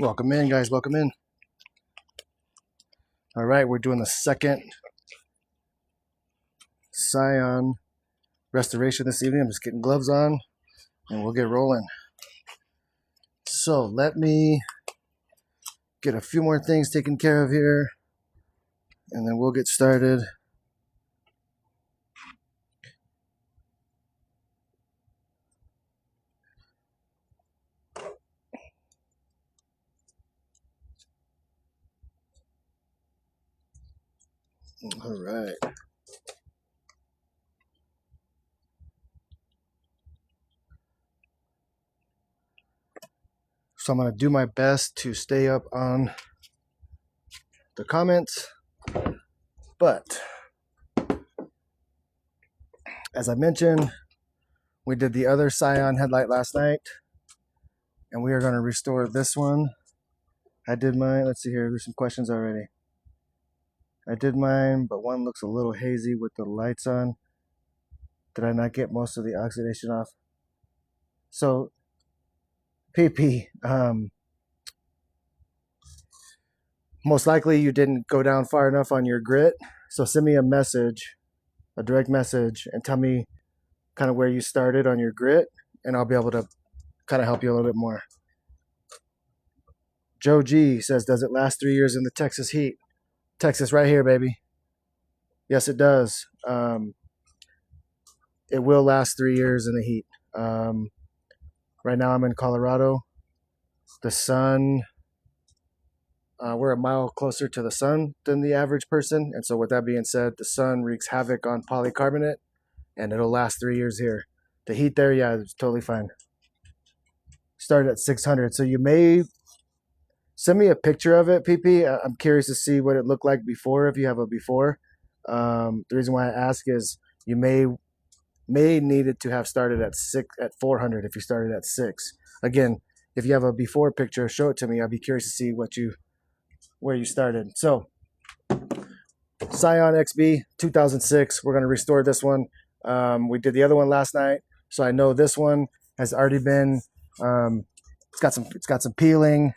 Welcome in, guys. Welcome in. All right, we're doing the second Scion restoration this evening. I'm just getting gloves on, and we'll get rolling. So let me get a few more things taken care of here, and then we'll get started. All right. So I'm going to do my best to stay up on the comments, but as I mentioned, we did the other Scion headlight last night, and we are going to restore this one. I did mine. Let's see here. There's some questions already. I did mine, but one looks a little hazy with the lights on. Did I not get most of the oxidation off? So, PP, most likely you didn't go down far enough on your grit. So send me a message, a direct message, and tell me kind of where you started on your grit, and I'll be able to kind of help you a little bit more. Joe G says, does it last 3 years in the Texas heat? Texas right here, baby. Yes, it does. It will last 3 years in the heat. Right now I'm in Colorado. The sun, we're a mile closer to the sun than the average person. And so with that being said, the sun wreaks havoc on polycarbonate, and it'll last 3 years here. The heat there, yeah, it's totally fine. Started at 600. So you may send me a picture of it, PP. I'm curious to see what it looked like before, if you have a before. The reason why I ask is you may need it to have started at 400 if you started at 6. Again, if you have a before picture, show it to me. I'll be curious to see where you started. So Scion XB 2006. We're going to restore this one. We did the other one last night, so I know this one has already been. It's got some peeling.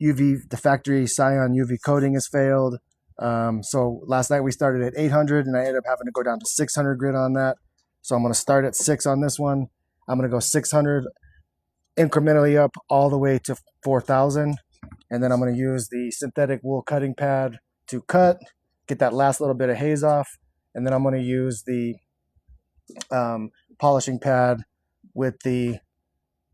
The factory Scion UV coating has failed. So last night we started at 800, and I ended up having to go down to 600 grit on that. So I'm going to start at 6 on this one. I'm going to go 600 incrementally up all the way to 4,000. And then I'm going to use the synthetic wool cutting pad to cut, get that last little bit of haze off. And then I'm going to use the polishing pad with the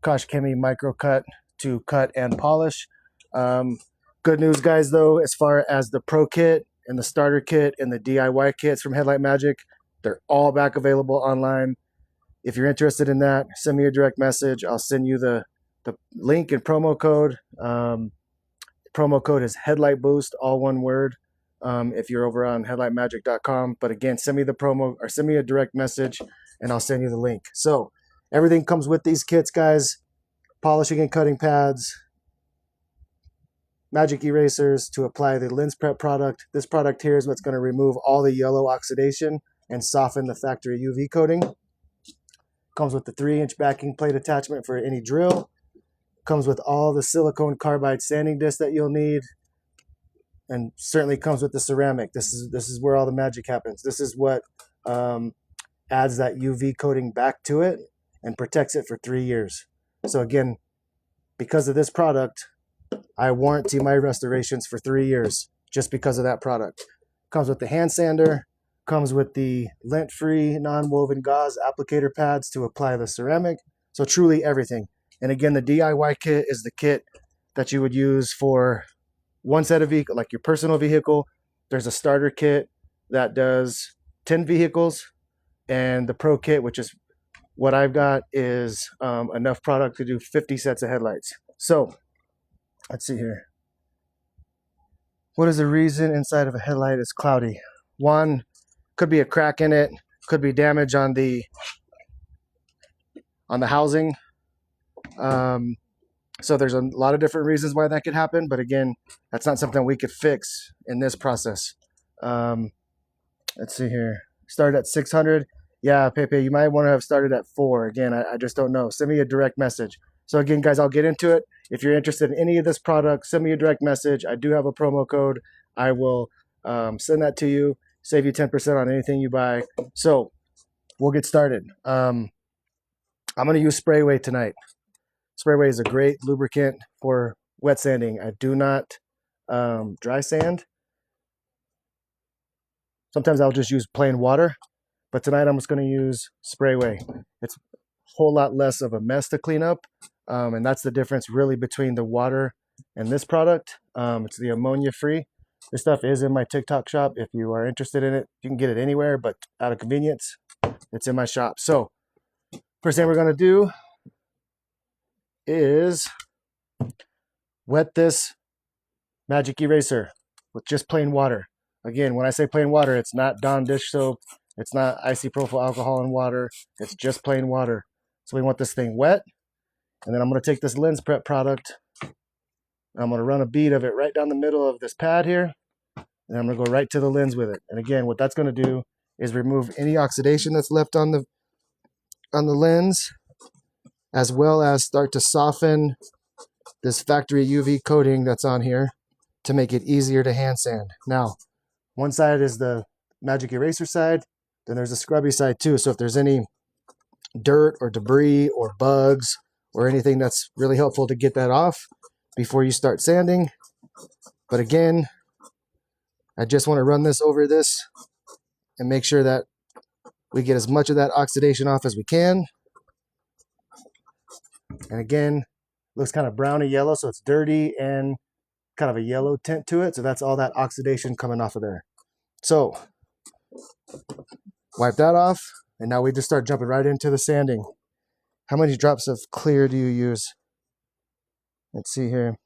Kosh Chemie micro cut to cut and polish. Good news, guys, though, as far as the Pro Kit and the Starter Kit and the DIY kits from Headlight Magic, they're all back available online. If you're interested in that, send me a direct message. I'll send you the link and promo code. Promo code is Headlight Boost, all one word, if you're over on headlightmagic.com. But again, send me the promo or send me a direct message, and I'll send you the link. So everything comes with these kits, guys. Polishing and cutting pads, magic erasers to apply the lens prep product. This product here is what's going to remove all the yellow oxidation and soften the factory UV coating. Comes with the 3-inch backing plate attachment for any drill. Comes with all the silicone carbide sanding discs that you'll need, and certainly comes with the ceramic. This is where all the magic happens. This is what adds that UV coating back to it and protects it for 3 years. So again, because of this product, I warranty my restorations for 3 years just because of that product. Comes with the hand sander, comes with the lint-free non-woven gauze applicator pads to apply the ceramic. So truly everything. And again, the DIY kit is the kit that you would use for one set of vehicle, like your personal vehicle. There's a starter kit that does 10 vehicles, and the Pro Kit, which is what I've got, is enough product to do 50 sets of headlights. So let's see here. What is the reason inside of a headlight is cloudy? One, could be a crack in it, could be damage on the housing. So there's a lot of different reasons why that could happen, but again, that's not something we could fix in this process. Let's see here. Start at 600. Yeah, Pepe, you might want to have started at 4. Again, I just don't know. Send me a direct message. So again, guys, I'll get into it. If you're interested in any of this product, send me a direct message. I do have a promo code. I will send that to you, save you 10% on anything you buy. So we'll get started. I'm going to use Sprayway tonight. Sprayway is a great lubricant for wet sanding. I do not dry sand. Sometimes I'll just use plain water, but tonight I'm just going to use Sprayway. It's a whole lot less of a mess to clean up, and that's the difference really between the water and this product. It's the ammonia free. This stuff is in my TikTok shop. If you are interested in it, you can get it anywhere, but out of convenience, it's in my shop. So first thing we're going to do is wet this magic eraser with just plain water. Again, when I say plain water, it's not Dawn dish soap, it's not isopropyl alcohol and water, it's just plain water. So we want this thing wet, and then I'm going to take this lens prep product, and I'm going to run a bead of it right down the middle of this pad here, and I'm going to go right to the lens with it. And again, what that's going to do is remove any oxidation that's left on the lens, as well as start to soften this factory UV coating that's on here to make it easier to hand sand. Now, one side is the magic eraser side, then there's a scrubby side too. So if there's any dirt or debris or bugs or anything, that's really helpful to get that off before you start sanding. But again, I just want to run this over this and make sure that we get as much of that oxidation off as we can. And again, looks kind of browny yellow, so it's dirty and kind of a yellow tint to it. So that's all that oxidation coming off of there. So wipe that off, and now we just start jumping right into the sanding. How many drops of clear do you use? Let's see here.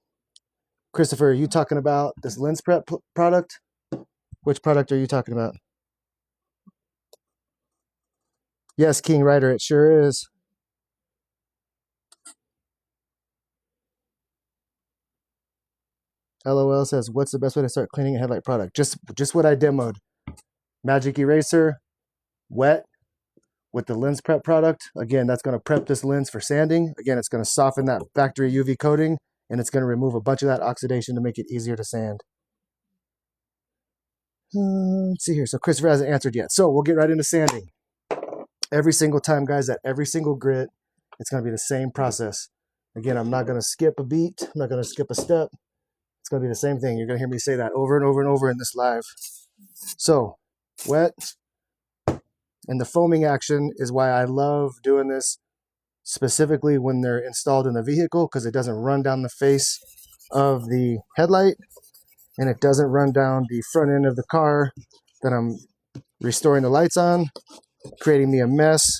Christopher, are you talking about this lens prep product? Which product are you talking about? Yes, King Rider, it sure is. LOL says, what's the best way to start cleaning a headlight product? Just what I demoed. Magic eraser, wet with the lens prep product. Again, that's going to prep this lens for sanding. Again, it's going to soften that factory UV coating, and it's going to remove a bunch of that oxidation to make it easier to sand. Let's see here. So Christopher hasn't answered yet. So we'll get right into sanding. Every single time, guys, at every single grit, it's going to be the same process. Again, I'm not going to skip a beat. I'm not going to skip a step. It's going to be the same thing. You're going to hear me say that over and over and over in this live. So, wet. And the foaming action is why I love doing this specifically when they're installed in the vehicle, because it doesn't run down the face of the headlight, and it doesn't run down the front end of the car that I'm restoring the lights on, creating me a mess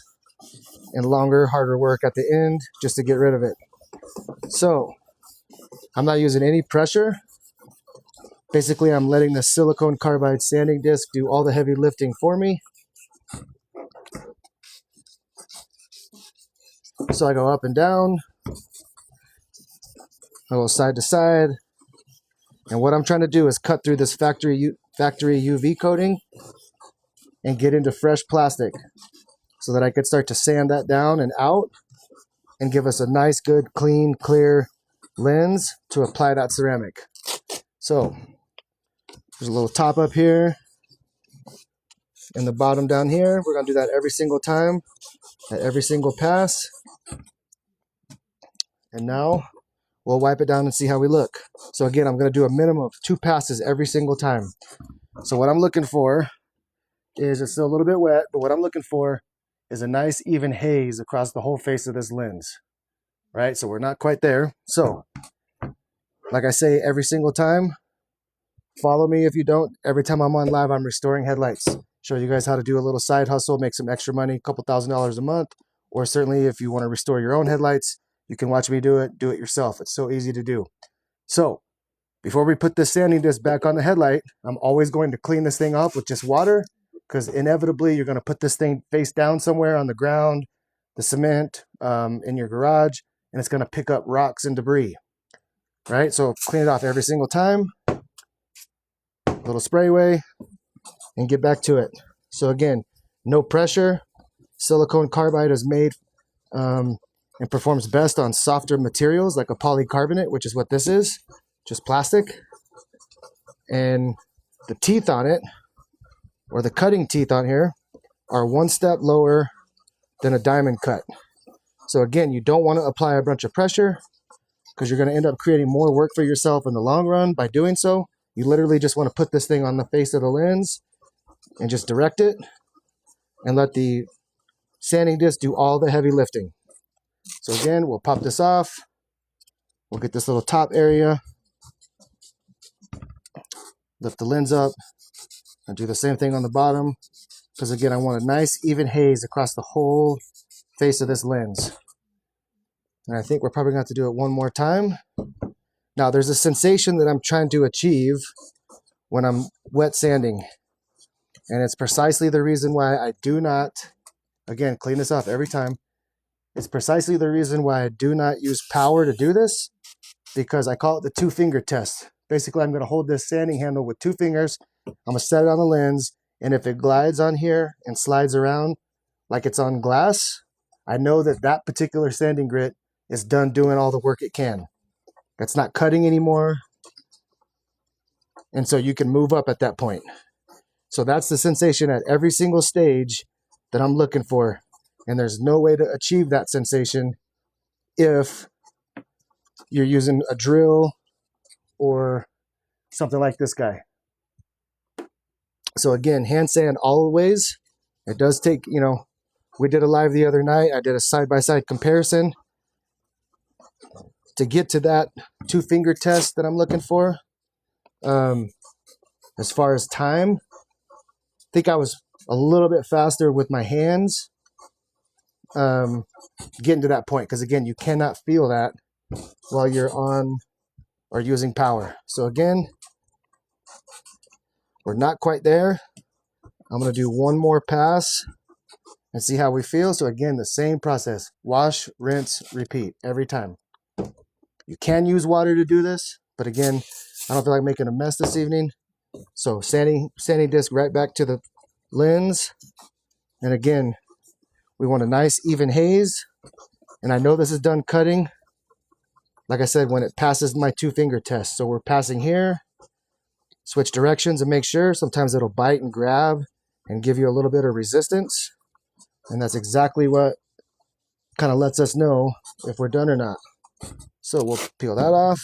and longer, harder work at the end just to get rid of it. So, I'm not using any pressure. Basically, I'm letting the silicone carbide sanding disc do all the heavy lifting for me. So I go up and down. I go side to side. And what I'm trying to do is cut through this factory UV coating and get into fresh plastic so that I could start to sand that down and out and give us a nice, good, clean, clear lens to apply that ceramic. So there's a little top up here and the bottom down here. We're going to do that every single time at every single pass. And now we'll wipe it down and see how we look. So again, I'm going to do a minimum of 2 passes every single time. So what I'm looking for is, it's still a little bit wet, but what I'm looking for is a nice even haze across the whole face of this lens. Right? So we're not quite there. So, like I say every single time, follow me if you don't. Every time I'm on live, I'm restoring headlights. Show you guys how to do a little side hustle, make some extra money, a couple $1,000s a month. Or certainly if you want to restore your own headlights, you can watch me do it yourself. It's so easy to do. So, before we put this sanding disc back on the headlight, I'm always going to clean this thing off with just water, because inevitably you're going to put this thing face down somewhere on the ground, the cement, in your garage, and it's going to pick up rocks and debris, right? So clean it off every single time, a little Sprayway, and get back to it. So again, no pressure. Silicone carbide is made and performs best on softer materials like a polycarbonate, which is what this is, just plastic. And the teeth on it, or the cutting teeth on here, are one step lower than a diamond cut. So again, you don't want to apply a bunch of pressure because you're going to end up creating more work for yourself in the long run by doing so. You literally just want to put this thing on the face of the lens and just direct it and let the sanding disc do all the heavy lifting. So again, we'll pop this off. We'll get this little top area, lift the lens up, and do the same thing on the bottom. Because again, I want a nice even haze across the whole face of this lens. And I think we're probably going to have to do it one more time. Now, there's a sensation that I'm trying to achieve when I'm wet sanding. And it's precisely the reason why I do not, again, clean this off every time. It's precisely the reason why I do not use power to do this, because I call it the 2-finger test. Basically, I'm going to hold this sanding handle with 2 fingers. I'm going to set it on the lens. And if it glides on here and slides around like it's on glass, I know that that particular sanding grit is done doing all the work it can. It's not cutting anymore. And so you can move up at that point. So that's the sensation at every single stage that I'm looking for. And there's no way to achieve that sensation if you're using a drill or something like this guy. So again, hand sand always. It does take, we did a live the other night. I did a side-by-side comparison to get to that 2-finger test that I'm looking for. As far as time, I think I was a little bit faster with my hands getting to that point. Because again, you cannot feel that while you're on or using power. So again, we're not quite there. I'm going to do one more pass and see how we feel. So again, the same process. Wash, rinse, repeat every time. You can use water to do this, but again, I don't feel like making a mess this evening. So sanding disc right back to the lens. And again, we want a nice even haze. And I know this is done cutting, like I said, when it passes my 2-finger test. So we're passing here. Switch directions and make sure. Sometimes it'll bite and grab and give you a little bit of resistance. And that's exactly what kind of lets us know if we're done or not. So we'll peel that off.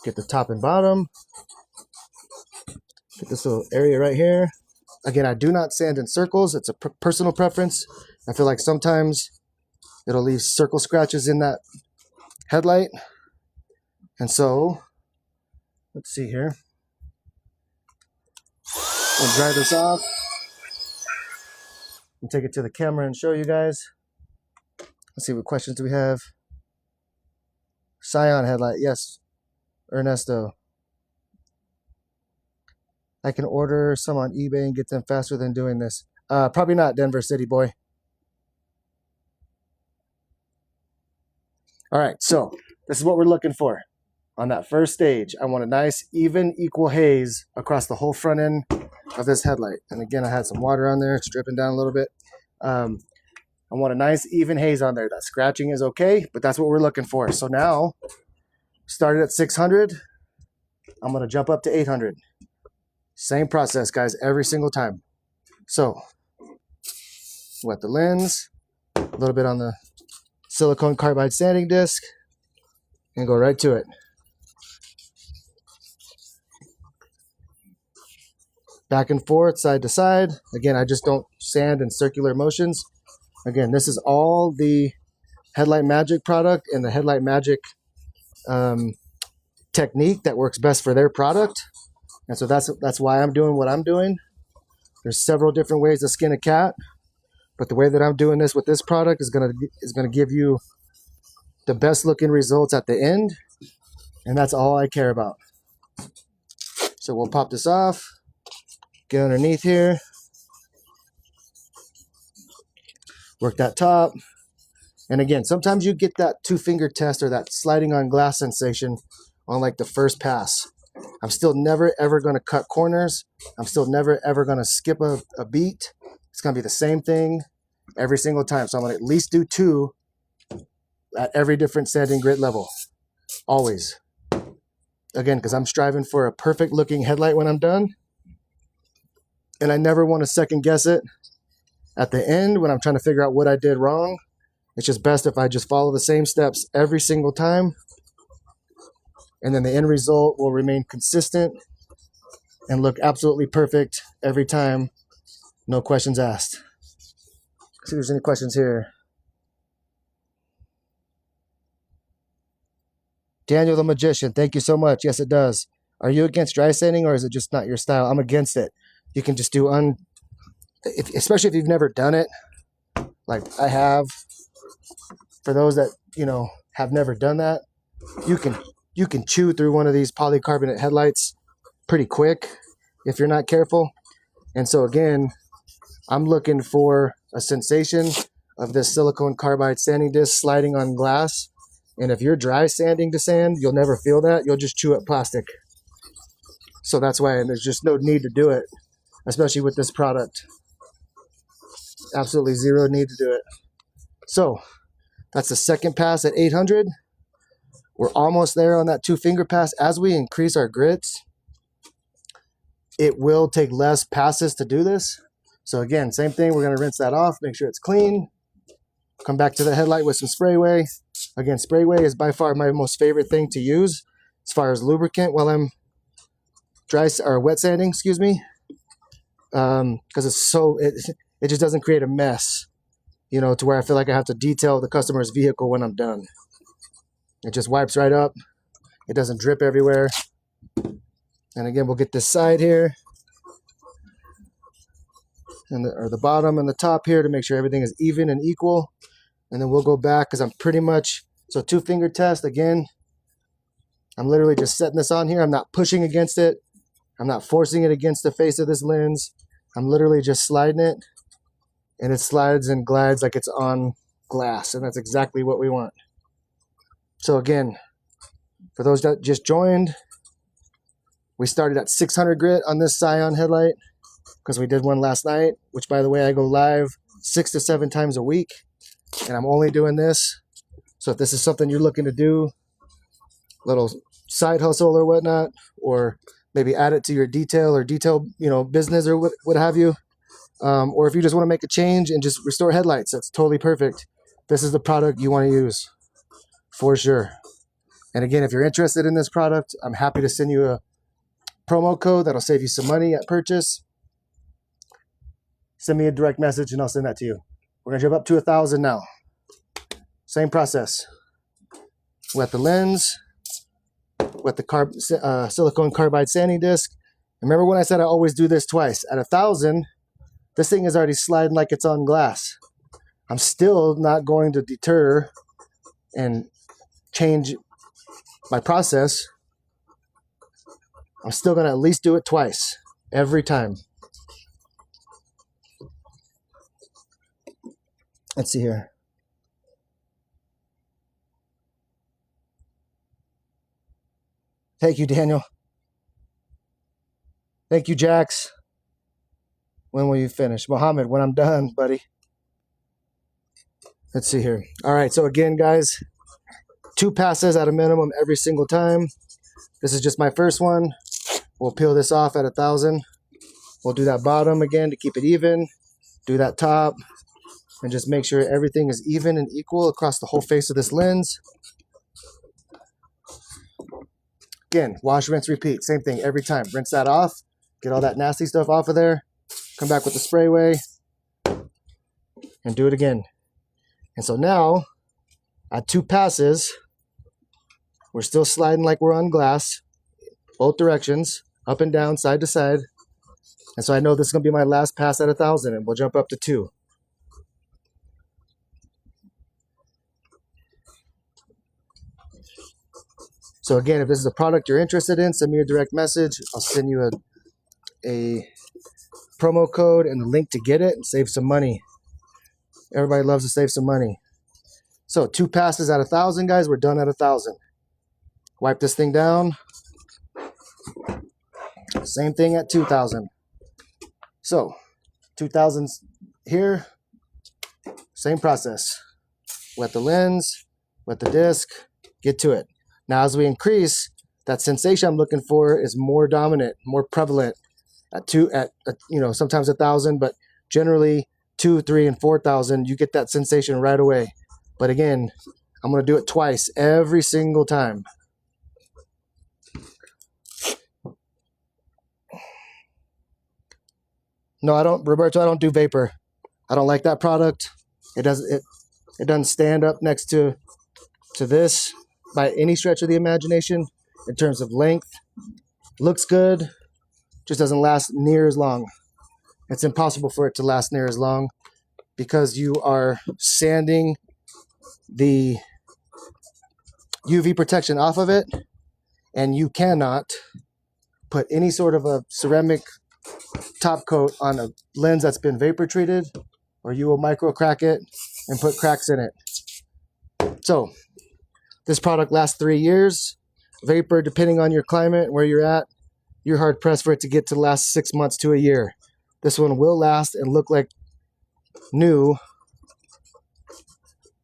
Get the top and bottom. Get this little area right here. Again, I do not sand in circles. It's a personal preference. I feel like sometimes it'll leave circle scratches in that headlight. And so, let's see here. We'll dry this off and take it to the camera and show you guys. Let's see, what questions do we have? Scion headlight, yes. Ernesto. I can order some on eBay and get them faster than doing this. Probably not, Denver City boy. All right, so this is what we're looking for. On that first stage, I want a nice, even, equal haze across the whole front end of this headlight. And again, I had some water on there. It's dripping down a little bit. I want a nice, even haze on there. That scratching is okay, but that's what we're looking for. So now, started at 600. I'm going to jump up to 800. Same process, guys, every single time. So, wet the lens, a little bit on the silicone carbide sanding disc, and go right to it. Back and forth, side to side. Again, I just don't sand in circular motions. Again, this is all the Headlight Magic product and the Headlight Magic technique that works best for their product. And so that's why I'm doing what I'm doing. There's several different ways to skin a cat, but the way that I'm doing this with this product is gonna give you the best looking results at the end, and that's all I care about. So we'll pop this off. Get underneath here, work that top, and again, sometimes you get that 2-finger test or that sliding on glass sensation on like the first pass. I'm still never ever going to cut corners. I'm still never ever going to skip a beat. It's going to be the same thing every single time. So I'm going to at least do 2 at every different sanding grit level, always. Again, because I'm striving for a perfect looking headlight when I'm done, and I never want to second guess it at the end when I'm trying to figure out what I did wrong. It's just best if I just follow the same steps every single time, and then the end result will remain consistent and look absolutely perfect every time. No questions asked. Let's see if there's any questions here. Daniel the Magician, thank you so much. Yes, it does. Are you against dry sanding, or is it just not your style? I'm against it. You can just do especially if you've never done it, like I have. For those that, you know, have never done that, you can chew through one of these polycarbonate headlights pretty quick if you're not careful. And so again, I'm looking for a sensation of this silicone carbide sanding disc sliding on glass. And if you're dry sanding to sand, you'll never feel that. You'll just chew up plastic. So that's why, and there's just no need to do it, especially with this product. Absolutely zero need to do it. So that's the second pass at 800. We're almost there on that 2-finger pass. As we increase our grits, it will take less passes to do this. So again, same thing. We're going to rinse that off, make sure it's clean. Come back to the headlight with some sprayway. Again, sprayway is by far my most favorite thing to use as far as lubricant while I'm wet sanding, excuse me. Because it just doesn't create a mess, you know, to where I feel like I have to detail the customer's vehicle when I'm done. It just wipes right up. It doesn't drip everywhere. And again, we'll get this side here, and the bottom and the top here to make sure everything is even and equal. And then we'll go back because I'm pretty much, so 2-finger test again. I'm literally just setting this on here. I'm not pushing against it. I'm not forcing it against the face of this lens. I'm literally just sliding it, and it slides and glides like it's on glass, and that's exactly what we want. So again, for those that just joined, we started at 600 grit on this Scion headlight because we did one last night, which, by the way, I go live 6 to 7 times a week, and I'm only doing this. So if this is something you're looking to do, little side hustle or whatnot, or maybe add it to your detail, you know, business or what have you, or if you just want to make a change and just restore headlights, that's totally perfect. This is the product you want to use for sure. And again, if you're interested in this product, I'm happy to send you a promo code that'll save you some money at purchase. Send me a direct message and I'll send that to you. We're gonna jump up to 1,000 now. Same process. Wet the lens, wet the silicone carbide sanding disc. Remember when I said I always do this twice? At 1,000, this thing is already sliding like it's on glass. I'm still not going to deter and change my process. I'm still going to at least do it twice every time. Let's see here. Thank you, Daniel. Thank you, Jax. When will you finish? Mohammed, when I'm done, buddy. Let's see here. All right, so again, guys, 2 passes at a minimum every single time. This is just my first one. We'll peel this off at 1,000. We'll do that bottom again to keep it even. Do that top. And just make sure everything is even and equal across the whole face of this lens. Again, wash, rinse, repeat. Same thing every time. Rinse that off. Get all that nasty stuff off of there. Come back with the sprayway. And do it again. And so now, at 2 passes, we're still sliding like we're on glass. Both directions. Up and down, side to side. And so I know this is going to be my last pass at 1,000. And we'll jump up to 2. So again, if this is a product you're interested in, send me a direct message. I'll send you a promo code and the link to get it and save some money. Everybody loves to save some money. So 2 passes at 1,000, guys. We're done at 1,000. Wipe this thing down. Same thing at 2,000. So 2,000 here. Same process. Wet the lens, wet the disc, get to it. Now as we increase, that sensation I'm looking for is more dominant, more prevalent at sometimes 1,000, but generally 2, 3, and 4,000, you get that sensation right away. But again, I'm going to do it twice every single time. No, I don't, Roberto, I don't do vapor. I don't like that product. It doesn't stand up next to this by any stretch of the imagination in terms of length. Looks good, just doesn't last near as long. It's impossible for it to last near as long because you are sanding the UV protection off of it, and you cannot put any sort of a ceramic top coat on a lens that's been vapor treated, or you will micro crack it and put cracks in it. So this product lasts 3 years. Vapor, depending on your climate, where you're at, you're hard pressed for it to get to last 6 months to a year. This one will last and look like new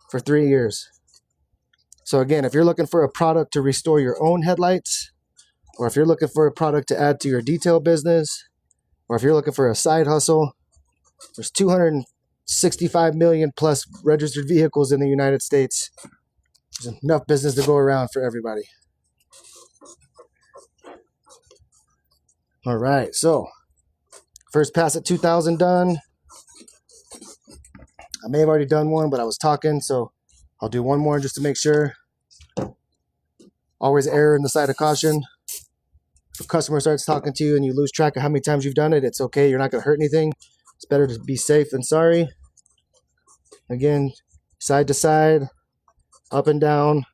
for 3 years. So again, if you're looking for a product to restore your own headlights, or if you're looking for a product to add to your detail business, or if you're looking for a side hustle, there's 265 million plus registered vehicles in the United States. There's enough business to go around for everybody. All right, so first pass at 2,000 done. I may have already done one, but I was talking, so I'll do one more just to make sure. Always err in the side of caution. If a customer starts talking to you and you lose track of how many times you've done it, it's okay. You're not going to hurt anything. It's better to be safe than sorry. Again, side to side, up and down.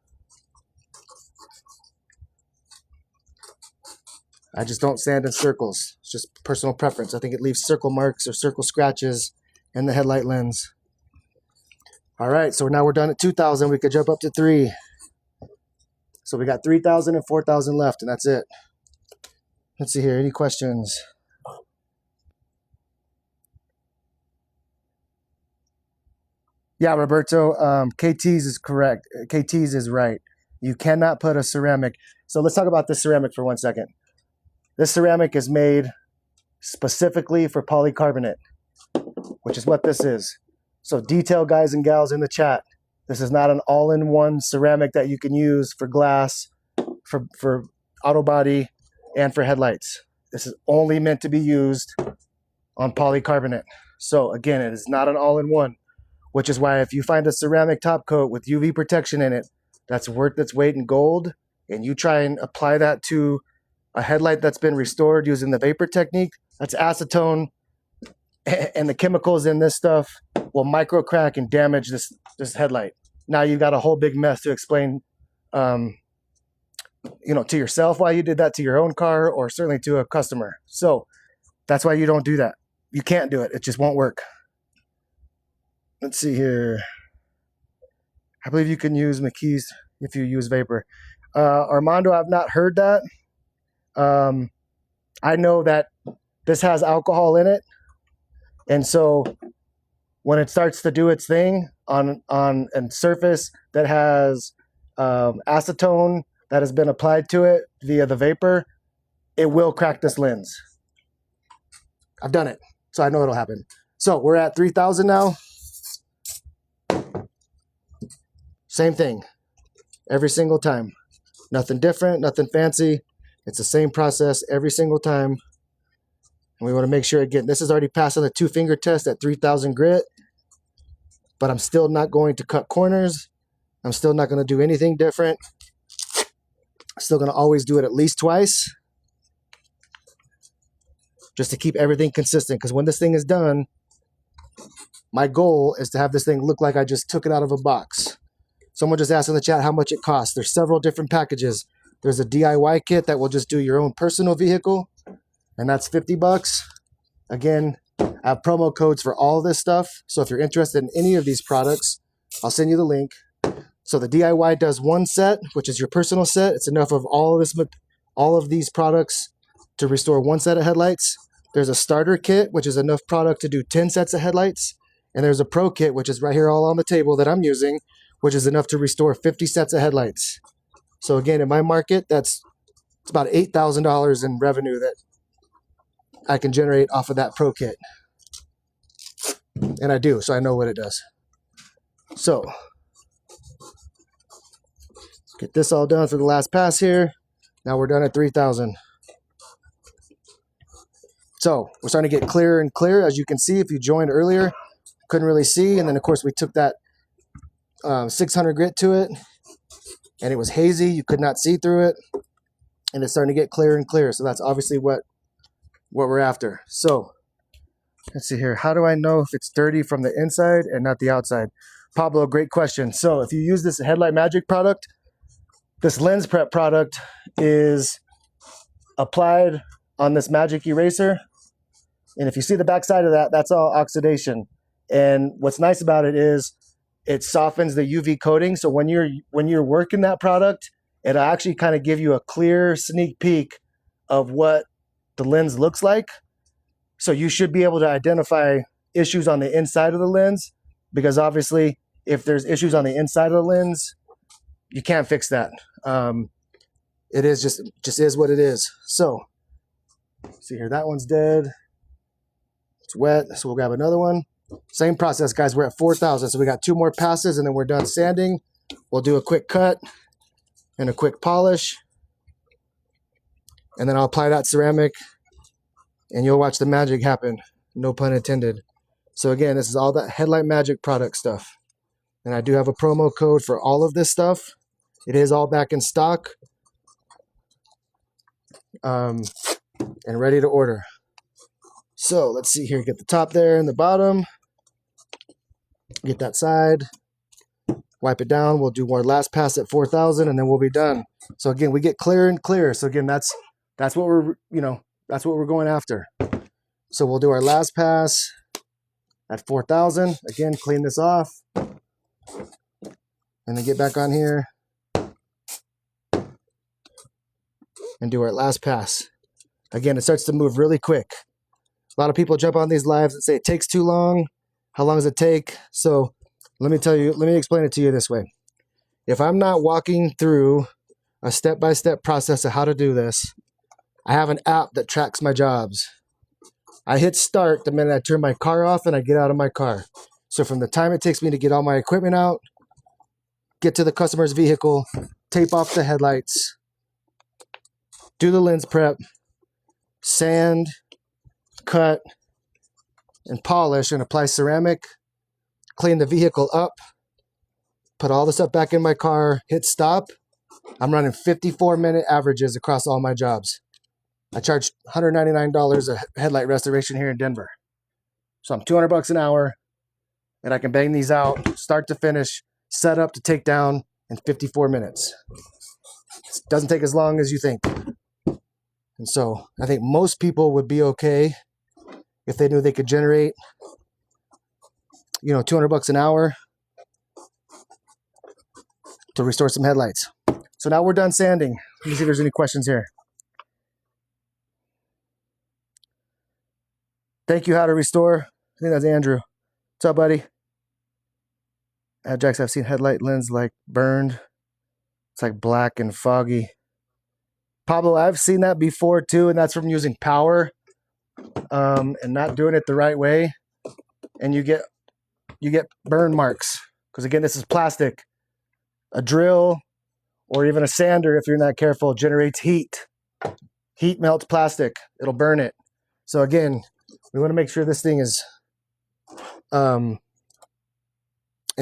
I just don't sand in circles. It's just personal preference. I think it leaves circle marks or circle scratches in the headlight lens. All right, so now we're done at 2,000. We could jump up to 3. So we got 3,000 and 4,000 left, and that's it. Let's see here. Any questions? Yeah, Roberto, KT's is correct. KT's is right. You cannot put a ceramic. So let's talk about this ceramic for 1 second. This ceramic is made specifically for polycarbonate, which is what this is. So detail guys and gals in the chat, this is not an all-in-one ceramic that you can use for glass, for auto body, and for headlights. This is only meant to be used on polycarbonate. So again, it is not an all-in-one, which is why if you find a ceramic top coat with UV protection in it that's worth its weight in gold, and you try and apply that to a headlight that's been restored using the vapor technique, that's acetone, and the chemicals in this stuff will micro crack and damage this headlight. Now you've got a whole big mess to explain, to yourself why you did that to your own car, or certainly to a customer. So that's why you don't do that. You can't do it. It just won't work. Let's see here. I believe you can use McKee's if you use vapor. Armando, I've not heard that. I know that this has alcohol in it, and so when it starts to do its thing on a surface that has acetone that has been applied to it via the vapor, it will crack this lens. I've done it, so I know it'll happen. So we're at 3,000 now. Same thing every single time. Nothing different, nothing fancy. It's the same process every single time. And we want to make sure, again, this is already passing the 2-finger test at 3,000 grit, but I'm still not going to cut corners. I'm still not going to do anything different. I'm still going to always do it at least twice, just to keep everything consistent. Because when this thing is done, my goal is to have this thing look like I just took it out of a box. Someone just asked in the chat how much it costs. There's several different packages. There's a DIY kit that will just do your own personal vehicle, and that's $50. Again, I have promo codes for all of this stuff. So if you're interested in any of these products, I'll send you the link. So the DIY does one set, which is your personal set. It's enough of all of these products to restore one set of headlights. There's a starter kit, which is enough product to do 10 sets of headlights. And there's a Pro Kit, which is right here all on the table that I'm using, which is enough to restore 50 sets of headlights. So again, in my market, it's about $8,000 in revenue that I can generate off of that Pro Kit. And I do, so I know what it does. So, get this all done for the last pass here. Now we're done at 3,000. So, we're starting to get clearer and clearer. As you can see, if you joined earlier, couldn't really see. And then, of course, we took that 600 grit to it, and it was hazy. You could not see through it. And it's starting to get clearer and clearer. So that's obviously what we're after. So, let's see here. How do I know if it's dirty from the inside and not the outside? Pablo, great question. So if you use this Headlight Magic product, this lens prep product is applied on this magic eraser. And if you see the back side of that, that's all oxidation. And what's nice about it is it softens the UV coating. So when you're working that product, it'll actually kind of give you a clear sneak peek of what the lens looks like. So you should be able to identify issues on the inside of the lens, because obviously if there's issues on the inside of the lens, you can't fix that. It is just is what it is. So see here, that one's dead. It's wet, so we'll grab another one. Same process, guys. We're at 4,000, so we got 2 more passes, and then we're done sanding. We'll do a quick cut and a quick polish, and then I'll apply that ceramic, and you'll watch the magic happen. No pun intended. So again, this is all that Headlight Magic product stuff, and I do have a promo code for all of this stuff. It is all back in stock, and ready to order. So let's see here. Get the top there and the bottom. Get that side. Wipe it down. We'll do more last pass at 4,000, and then we'll be done. So again, we get clearer and clearer. So again, that's what we're that's what we're going after. So we'll do our last pass at 4,000. Again, clean this off, and then get back on here and do our last pass. Again, it starts to move really quick. A lot of people jump on these lives and say it takes too long. How long does it take? So let me explain it to you this way. If I'm not walking through a step-by-step process of how to do this, I have an app that tracks my jobs. I hit start the minute I turn my car off and I get out of my car. So from the time it takes me to get all my equipment out, get to the customer's vehicle, tape off the headlights, do the lens prep, sand, cut, and polish and apply ceramic, clean the vehicle up, put all the stuff back in my car, hit stop. I'm running 54-minute averages across all my jobs. I charge $199 a headlight restoration here in Denver. So I'm $200 an hour, and I can bang these out start to finish, set up to take down in 54 minutes. It doesn't take as long as you think. And so I think most people would be okay if they knew they could generate, $200 an hour to restore some headlights. So now we're done sanding. Let me see if there's any questions here. Thank you, How to Restore. I think that's Andrew. What's up, buddy? Jax, I've seen headlight lens like burned. It's like black and foggy. Pablo, I've seen that before too, and that's from using power and not doing it the right way. And you get burn marks. Because again, this is plastic. A drill or even a sander, if you're not careful, generates heat. Heat melts plastic. It'll burn it. So again, we want to make sure this thing is in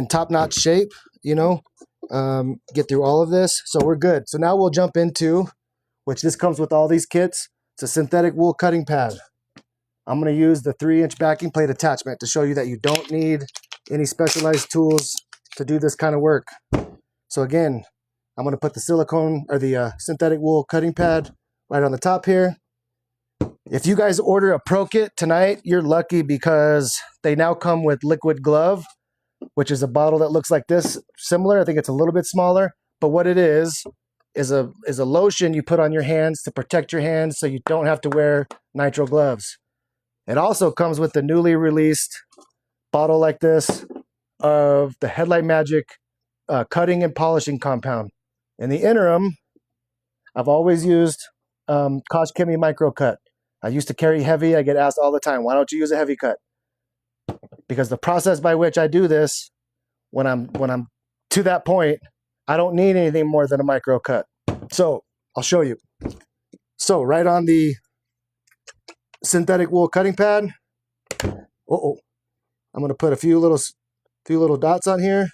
top-notch shape, get through all of this. So we're good. So now we'll jump into, which this comes with all these kits, it's a synthetic wool cutting pad. I'm going to use the 3-inch backing plate attachment to show you that you don't need any specialized tools to do this kind of work. So again, I'm going to put the silicone or the synthetic wool cutting pad right on the top here. If you guys order a Pro Kit tonight, you're lucky because they now come with liquid glove, which is a bottle that looks like this, similar. I think it's a little bit smaller, but what it is a lotion you put on your hands to protect your hands so you don't have to wear nitrile gloves. It also comes with the newly released bottle like this of the Headlight Magic cutting and polishing compound. In the interim, I've always used Koch Chemie Micro Cut. I used to carry heavy. I get asked all the time, why don't you use a heavy cut? Because the process by which I do this, when I'm to that point, I don't need anything more than a micro cut. So I'll show you. So right on the synthetic wool cutting pad, I'm gonna put a few little dots on here.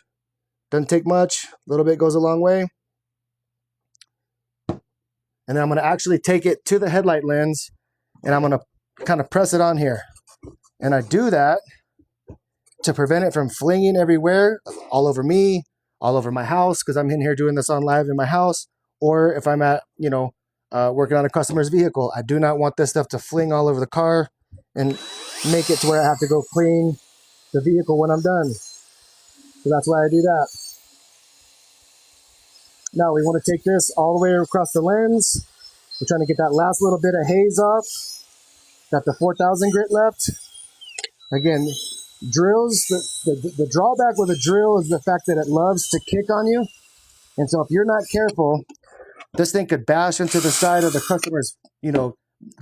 Doesn't take much. A little bit goes a long way. And then I'm gonna actually take it to the headlight lens, and I'm gonna kind of press it on here. And I do that to prevent it from flinging everywhere, all over me, all over my house, because I'm in here doing this on live in my house, or if I'm at, working on a customer's vehicle. I do not want this stuff to fling all over the car and make it to where I have to go clean the vehicle when I'm done. So that's why I do that. Now we want to take this all the way across the lens. We're trying to get that last little bit of haze off. Got the 4000 grit left. Again, drills, the drawback with a drill is the fact that it loves to kick on you. And so if you're not careful, this thing could bash into the side of the customer's,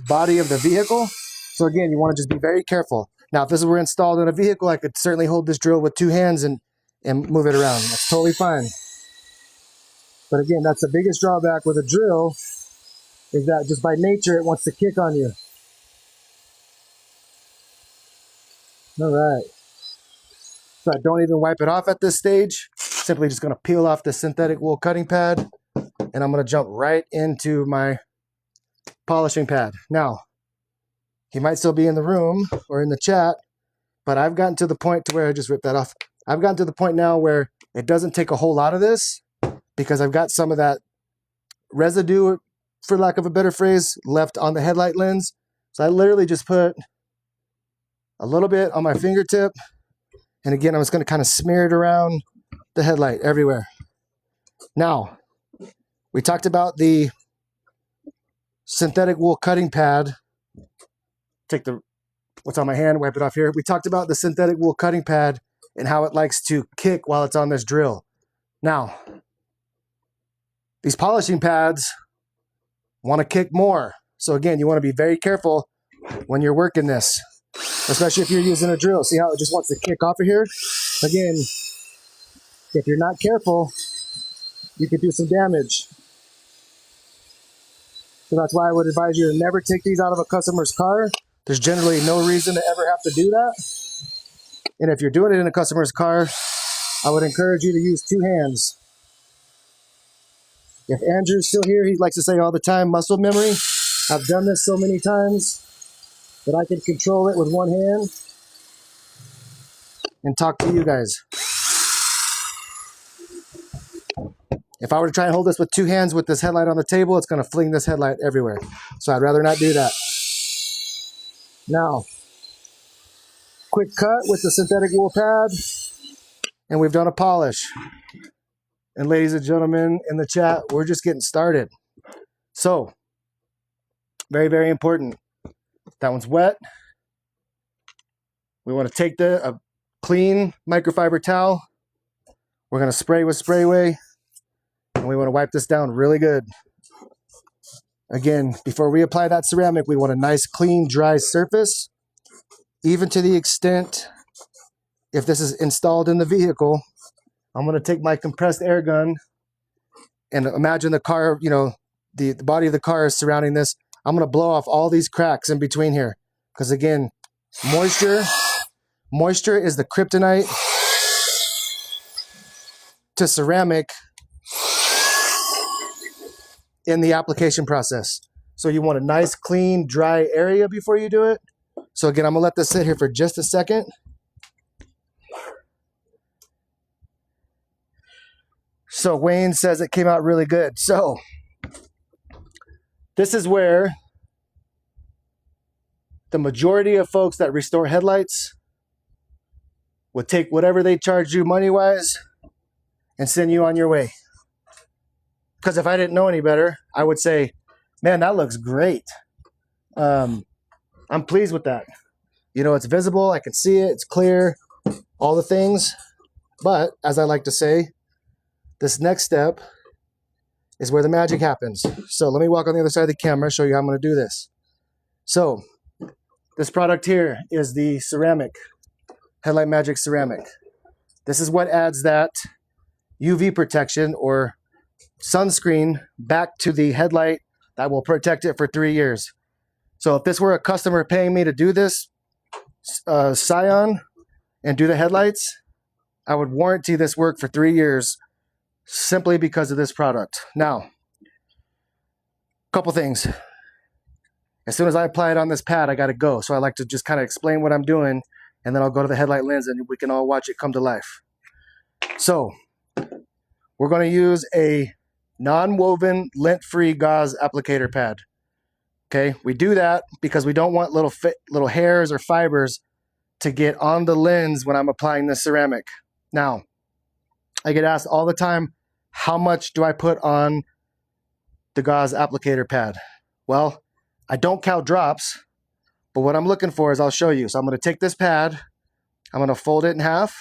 body of the vehicle. So again, you want to just be very careful. Now, if this were installed in a vehicle, I could certainly hold this drill with 2 hands and move it around. That's totally fine. But again, that's the biggest drawback with a drill, is that just by nature, it wants to kick on you. All right. So I don't even wipe it off at this stage. Simply just going to peel off the synthetic wool cutting pad, and I'm going to jump right into my polishing pad. Now, he might still be in the room or in the chat, but I've gotten to the point to where I just ripped that off. I've gotten to the point now where it doesn't take a whole lot of this, because I've got some of that residue, for lack of a better phrase, left on the headlight lens. So I literally just put a little bit on my fingertip, and again, I'm just going to kind of smear it around the headlight everywhere. Now, we talked about the synthetic wool cutting pad. Take what's on my hand, wipe it off here. We talked about the synthetic wool cutting pad and how it likes to kick while it's on this drill. Now, these polishing pads want to kick more. So again, you want to be very careful when you're working this, especially if you're using a drill. See how it just wants to kick off of here? Again, if you're not careful, you could do some damage. So that's why I would advise you to never take these out of a customer's car. There's generally no reason to ever have to do that. And if you're doing it in a customer's car, I would encourage you to use 2 hands. If Andrew's still here, he likes to say all the time, muscle memory. I've done this so many times that I can control it with 1 hand and talk to you guys. If I were to try and hold this with 2 hands with this headlight on the table, it's going to fling this headlight everywhere. So I'd rather not do that. Now, quick cut with the synthetic wool pad, and we've done a polish. And ladies and gentlemen in the chat, we're just getting started. So, very, very important. That one's wet. We want to take a clean microfiber towel. We're going to spray with Sprayway, and we want to wipe this down really good. Again, before we apply that ceramic, we want a nice, clean, dry surface, even to the extent, if this is installed in the vehicle, I'm going to take my compressed air gun and imagine the car, the body of the car is surrounding this. I'm going to blow off all these cracks in between here. Because again, moisture is the kryptonite to ceramic in the application process. So you want a nice, clean, dry area before you do it. So again, I'm going to let this sit here for just a second. So Wayne says it came out really good. So this is where the majority of folks that restore headlights would take whatever they charge you money-wise and send you on your way. Because if I didn't know any better, I would say, man, that looks great. I'm pleased with that. It's visible. I can see it. It's clear. all the things. But as I like to say, this next step is where the magic happens. So let me walk on the other side of the camera, show you how I'm going to do this. So this product here is the ceramic, Headlight Magic Ceramic. This is what adds that UV protection or sunscreen back to the headlight that will protect it for 3 years. So if this were a customer paying me to do this, Scion, and do the headlights, I would warranty this work for 3 years simply because of this product. Now, a couple things. As soon as I apply it on this pad, I got to go. So I like to just kind of explain what I'm doing, and then I'll go to the headlight lens and we can all watch it come to life. So we're going to use a non-woven, lint-free gauze applicator pad. Okay, we do that because we don't want little hairs or fibers to get on the lens when I'm applying this ceramic. Now, I get asked all the time, how much do I put on the gauze applicator pad? Well, I don't count drops, but what I'm looking for is I'll show you. So I'm going to take this pad, I'm going to fold it in half,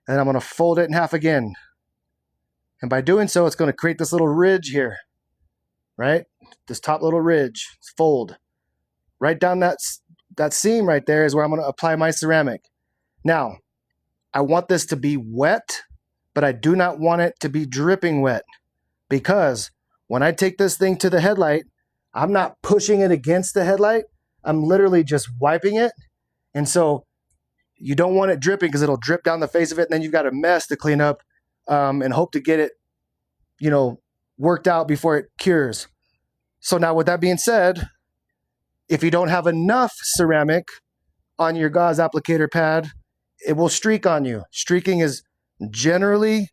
and then I'm going to fold it in half again. And by doing so, it's going to create this little ridge here, right? This top little ridge, fold. Right down that seam right there is where I'm going to apply my ceramic. Now, I want this to be wet, but I do not want it to be dripping wet, because when I take this thing to the headlight, I'm not pushing it against the headlight. I'm literally just wiping it. And so you don't want it dripping because it'll drip down the face of it, and then you've got a mess to clean up and hope to get it, worked out before it cures. So now with that being said, if you don't have enough ceramic on your gauze applicator pad, it will streak on you. Streaking is generally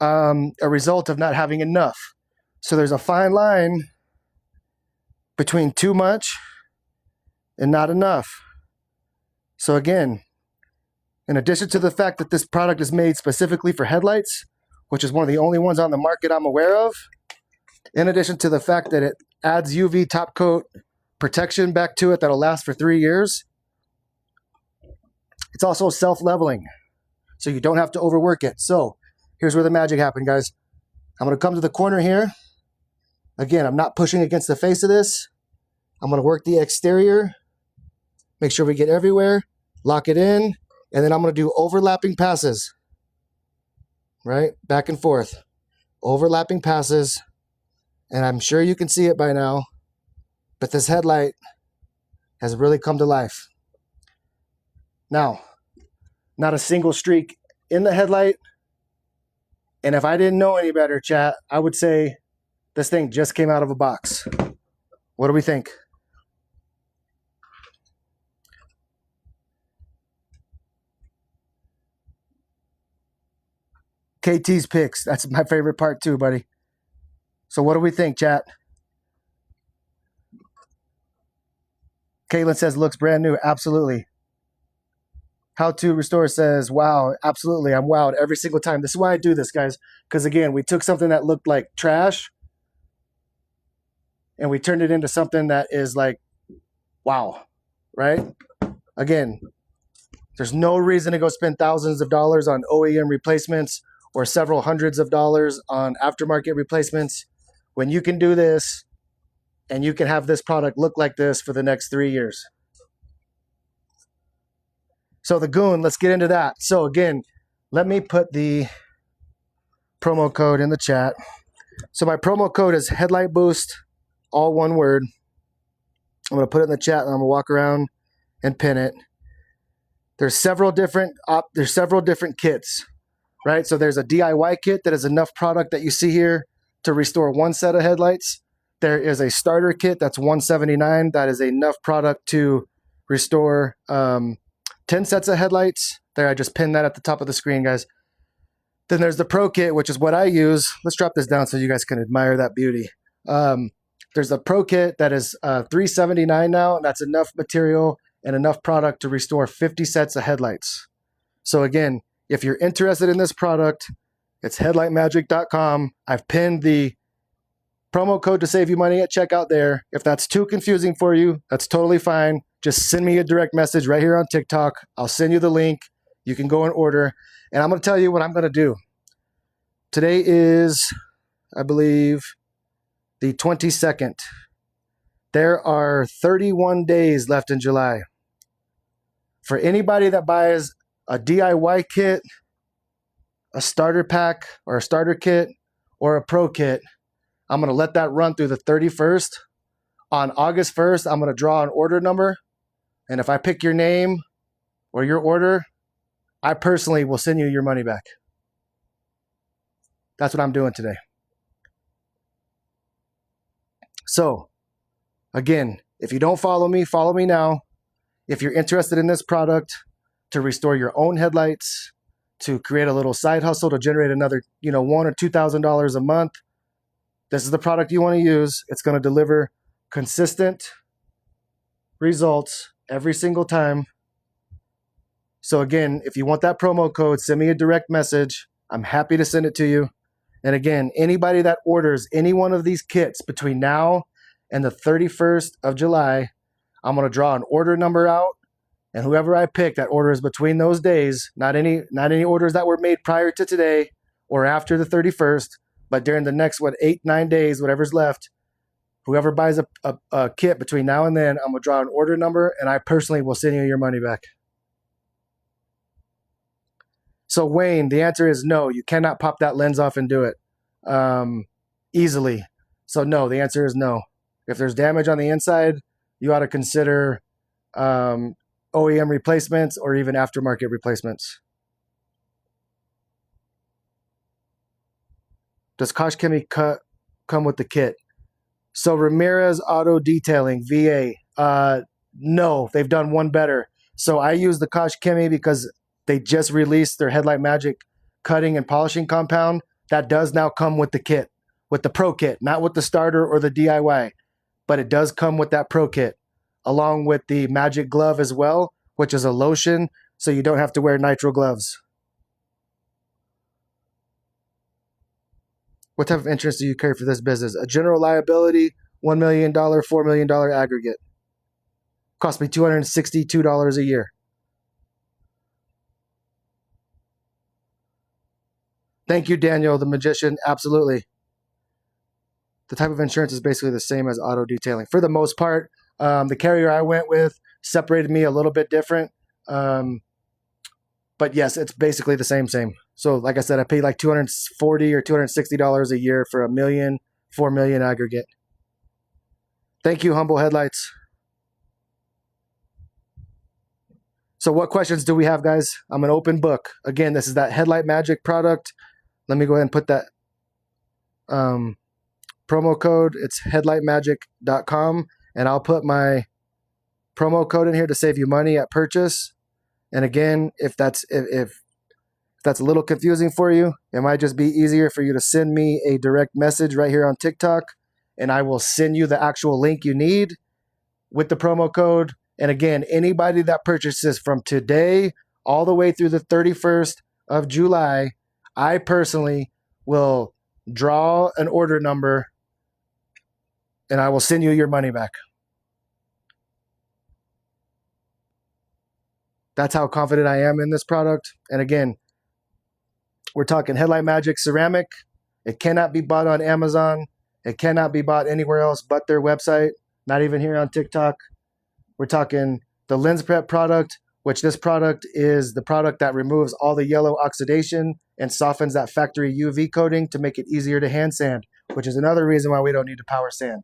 a result of not having enough. So there's a fine line between too much and not enough. So again, in addition to the fact that this product is made specifically for headlights, which is one of the only ones on the market I'm aware of, in addition to the fact that it adds UV top coat protection back to it that'll last for 3 years, it's also self-leveling, so you don't have to overwork it. So here's where the magic happened, guys. I'm going to come to the corner here. Again, I'm not pushing against the face of this. I'm going to work the exterior, make sure we get everywhere, lock it in, and then I'm going to do overlapping passes, right? Back and forth. Overlapping passes. And I'm sure you can see it by now, but this headlight has really come to life. Now, not a single streak in the headlight. And if I didn't know any better, chat, I would say this thing just came out of a box. What do we think? KT's picks. That's my favorite part too, buddy. So what do we think, chat? Caitlin says, looks brand new. Absolutely. How to Restore says, wow, absolutely. I'm wowed every single time. This is why I do this, guys. Because again, we took something that looked like trash and we turned it into something that is like, wow, right? Again, there's no reason to go spend thousands of dollars on OEM replacements or several hundreds of dollars on aftermarket replacements when you can do this and you can have this product look like this for the next 3 years. So the Goon, let's get into that. So again, let me put the promo code in the chat. So my promo code is Headlight Boost, all one word. I'm going to put it in the chat and I'm going to walk around and pin it. There's several different kits, right? So there's a DIY kit that is enough product that you see here to restore one set of headlights. There is a starter kit that's $179. That is enough product to restore 10 sets of headlights. There, I just pinned that at the top of the screen, guys. Then there's the Pro Kit, which is what I use. Let's drop this down so you guys can admire that beauty. There's the Pro Kit that is $379 now, and that's enough material and enough product to restore 50 sets of headlights. So again, if you're interested in this product, it's headlightmagic.com. I've pinned the promo code to save you money at checkout there. If that's too confusing for you, that's totally fine. Just send me a direct message right here on TikTok. I'll send you the link. You can go and order. And I'm going to tell you what I'm going to do. Today is, I believe, the 22nd. There are 31 days left in July. For anybody that buys a DIY kit, a starter pack or a starter kit, or a pro kit, I'm going to let that run through the 31st. On August 1st, I'm going to draw an order number. And if I pick your name or your order, I personally will send you your money back. That's what I'm doing today. So, again, if you don't follow me now. If you're interested in this product to restore your own headlights, to create a little side hustle to generate another, $1,000 or $2,000 a month, this is the product you want to use. It's going to deliver consistent results every single time. So again, if you want that promo code, send me a direct message. I'm happy to send it to you. And again, anybody that orders any one of these kits between now and the 31st of July, I'm going to draw an order number out. And whoever I pick that orders between those days, not any orders that were made prior to today or after the 31st, but during the next, 8-9 days, whatever's left, whoever buys a kit between now and then, I'm going to draw an order number, and I personally will send you your money back. So Wayne, the answer is no. You cannot pop that lens off and do it easily. So no, the answer is no. If there's damage on the inside, you ought to consider OEM replacements or even aftermarket replacements. Does Kosh Chemi come with the kit? So Ramirez Auto Detailing, VA. No, they've done one better. So I use the Kosh Chemi because they just released their Headlight Magic cutting and polishing compound. That does now come with the kit, with the Pro Kit, not with the starter or the DIY, but it does come with that Pro Kit, along with the Magic Glove as well, which is a lotion, so you don't have to wear nitrile gloves. What type of insurance do you carry for this business? A general liability, $1 million, $4 million aggregate. Cost me $262 a year. Thank you, Daniel, the magician. Absolutely. The type of insurance is basically the same as auto detailing. For the most part, the carrier I went with separated me a little bit different. But yes, it's basically the same. So like I said, I paid like $240 or $260 a year for $1 million, $4 million aggregate. Thank you, Humble Headlights. So what questions do we have, guys? I'm an open book. Again, this is that Headlight Magic product. Let me go ahead and put that promo code. It's headlightmagic.com, and I'll put my promo code in here to save you money at purchase. And again, if that's a little confusing for you, it might just be easier for you to send me a direct message right here on TikTok, and I will send you the actual link you need with the promo code. And again, anybody that purchases from today all the way through the 31st of July, I personally will draw an order number and I will send you your money back. That's how confident I am in this product. And again, we're talking Headlight Magic Ceramic. It cannot be bought on Amazon. It cannot be bought anywhere else but their website, not even here on TikTok. We're talking the lens prep product, which this product is the product that removes all the yellow oxidation and softens that factory UV coating to make it easier to hand sand, which is another reason why we don't need to power sand.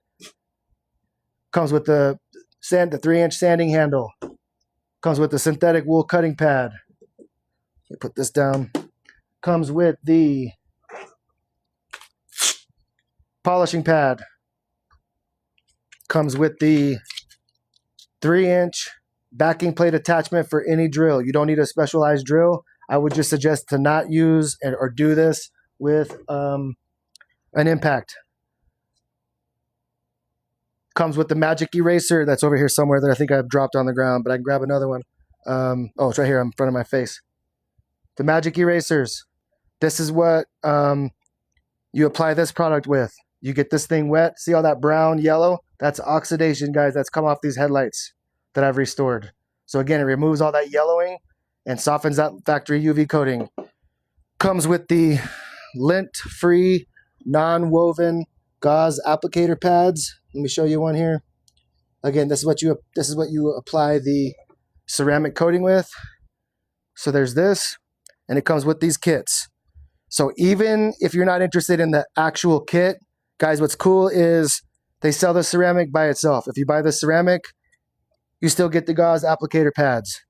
Comes with the 3-inch sanding handle. Comes with the synthetic wool cutting pad. Let me put this down. Comes with the polishing pad. Comes with the 3-inch backing plate attachment for any drill. You don't need a specialized drill. I would just suggest to not use or do this with an impact. Comes with the magic eraser that's over here somewhere that I think I've dropped on the ground, but I can grab another one. Oh, it's right here in front of my face. The magic erasers. This is what you apply this product with. You get this thing wet. See all that brown, yellow? That's oxidation, guys. That's come off these headlights that I've restored. So again, it removes all that yellowing and softens that factory UV coating. Comes with the lint-free, non-woven gauze applicator pads. Let me show you one here. Again, this is what you apply the ceramic coating with. So there's this, and it comes with these kits. So even if you're not interested in the actual kit, guys, what's cool is they sell the ceramic by itself. If you buy the ceramic, you still get the gauze applicator pads.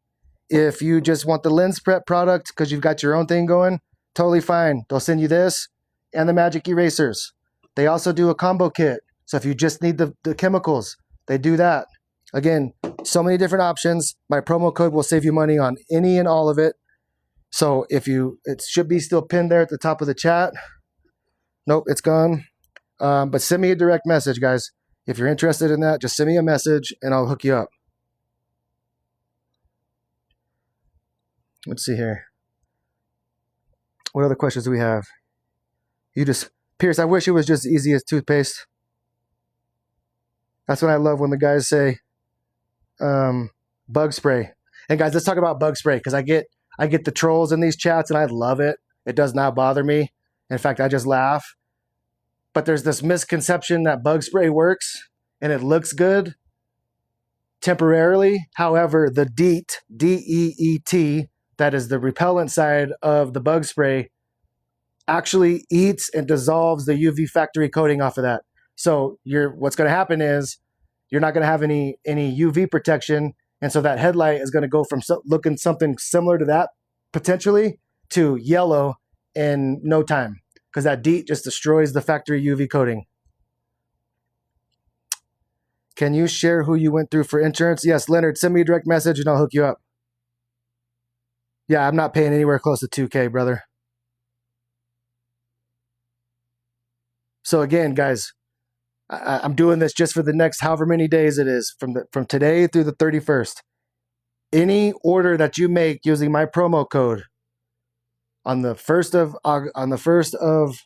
If you just want the lens prep product because you've got your own thing going, totally fine. They'll send you this and the magic erasers. They also do a combo kit. So if you just need the chemicals, they do that. Again, so many different options. My promo code will save you money on any and all of it. So it should be still pinned there at the top of the chat. Nope, it's gone. But send me a direct message, guys. If you're interested in that, just send me a message and I'll hook you up. Let's see here. What other questions do we have? Pierce, I wish it was just as easy as toothpaste. That's what I love when the guys say bug spray. And guys, let's talk about bug spray because I get the trolls in these chats and I love it. It does not bother me. In fact, I just laugh. But there's this misconception that bug spray works and it looks good temporarily. However, the DEET, D-E-E-T, that is the repellent side of the bug spray, actually eats and dissolves the UV factory coating off of that. So what's going to happen is you're not going to have any UV protection. And so that headlight is going to go from looking something similar to that potentially to yellow in no time because that DEET just destroys the factory UV coating. Can you share who you went through for insurance? Yes, Leonard, send me a direct message and I'll hook you up. Yeah, I'm not paying anywhere close to 2K, brother. So again, guys, I'm doing this just for the next however many days it is, from today through the 31st. Any order that you make using my promo code on the 1st of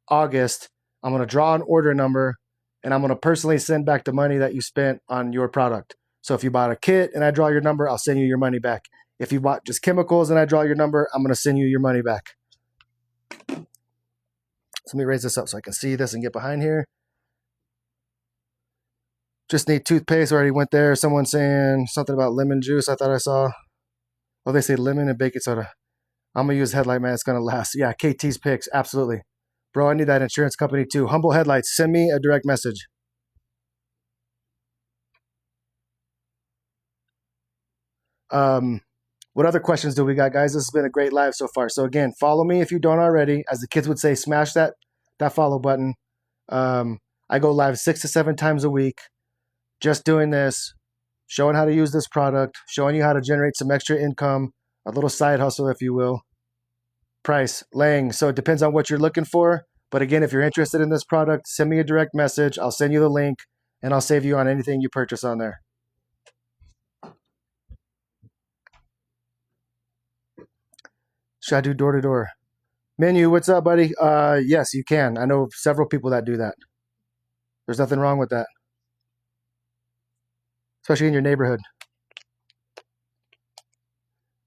August, I'm going to draw an order number and I'm going to personally send back the money that you spent on your product. So if you bought a kit and I draw your number, I'll send you your money back. If you bought just chemicals and I draw your number, I'm going to send you your money back. So let me raise this up so I can see this and get behind here. Just need toothpaste. Already went there. Someone saying something about lemon juice. I thought I saw. Oh, they say lemon and baking soda. I'm going to use Headlight, man. It's going to last. Yeah, KT's picks. Absolutely. Bro, I need that insurance company too. Humble Headlights. Send me a direct message. What other questions do we got, guys? This has been a great live so far. So again, follow me if you don't already. As the kids would say, smash that follow button. I go live 6 to 7 times a week, just doing this, showing how to use this product, showing you how to generate some extra income, a little side hustle, if you will. Price, Lang. So it depends on what you're looking for. But again, if you're interested in this product, send me a direct message. I'll send you the link and I'll save you on anything you purchase on there. Should I do door to door? Menu, what's up, buddy? Yes, you can. I know several people that do that. There's nothing wrong with that, especially in your neighborhood.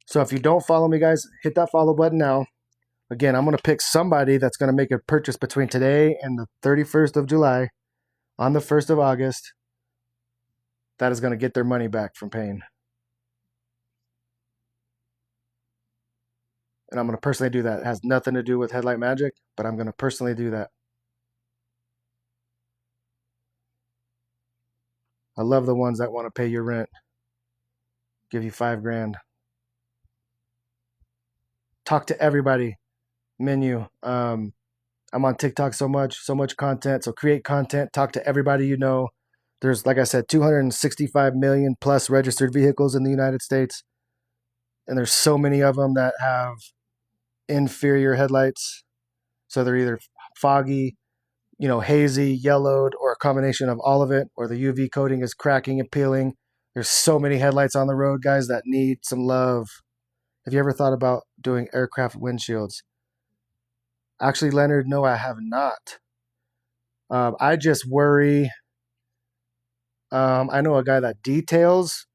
So if you don't follow me, guys, hit that follow button now. Again, I'm going to pick somebody that's going to make a purchase between today and the 31st of July on the 1st of August. That is going to get their money back from paying. And I'm going to personally do that. It has nothing to do with Headlight Magic, but I'm going to personally do that. I love the ones that want to pay your rent. Give you $5 grand. Talk to everybody. Menu. I'm on TikTok so much content. So create content. Talk to everybody you know. There's, like I said, 265 million plus registered vehicles in the United States. And there's so many of them that have inferior headlights. So they're either foggy, hazy, yellowed, or a combination of all of it, or the UV coating is cracking and peeling. There's so many headlights on the road, guys, that need some love. Have you ever thought about doing aircraft windshields? Actually, Leonard, no, I have not. I just worry. I know a guy that details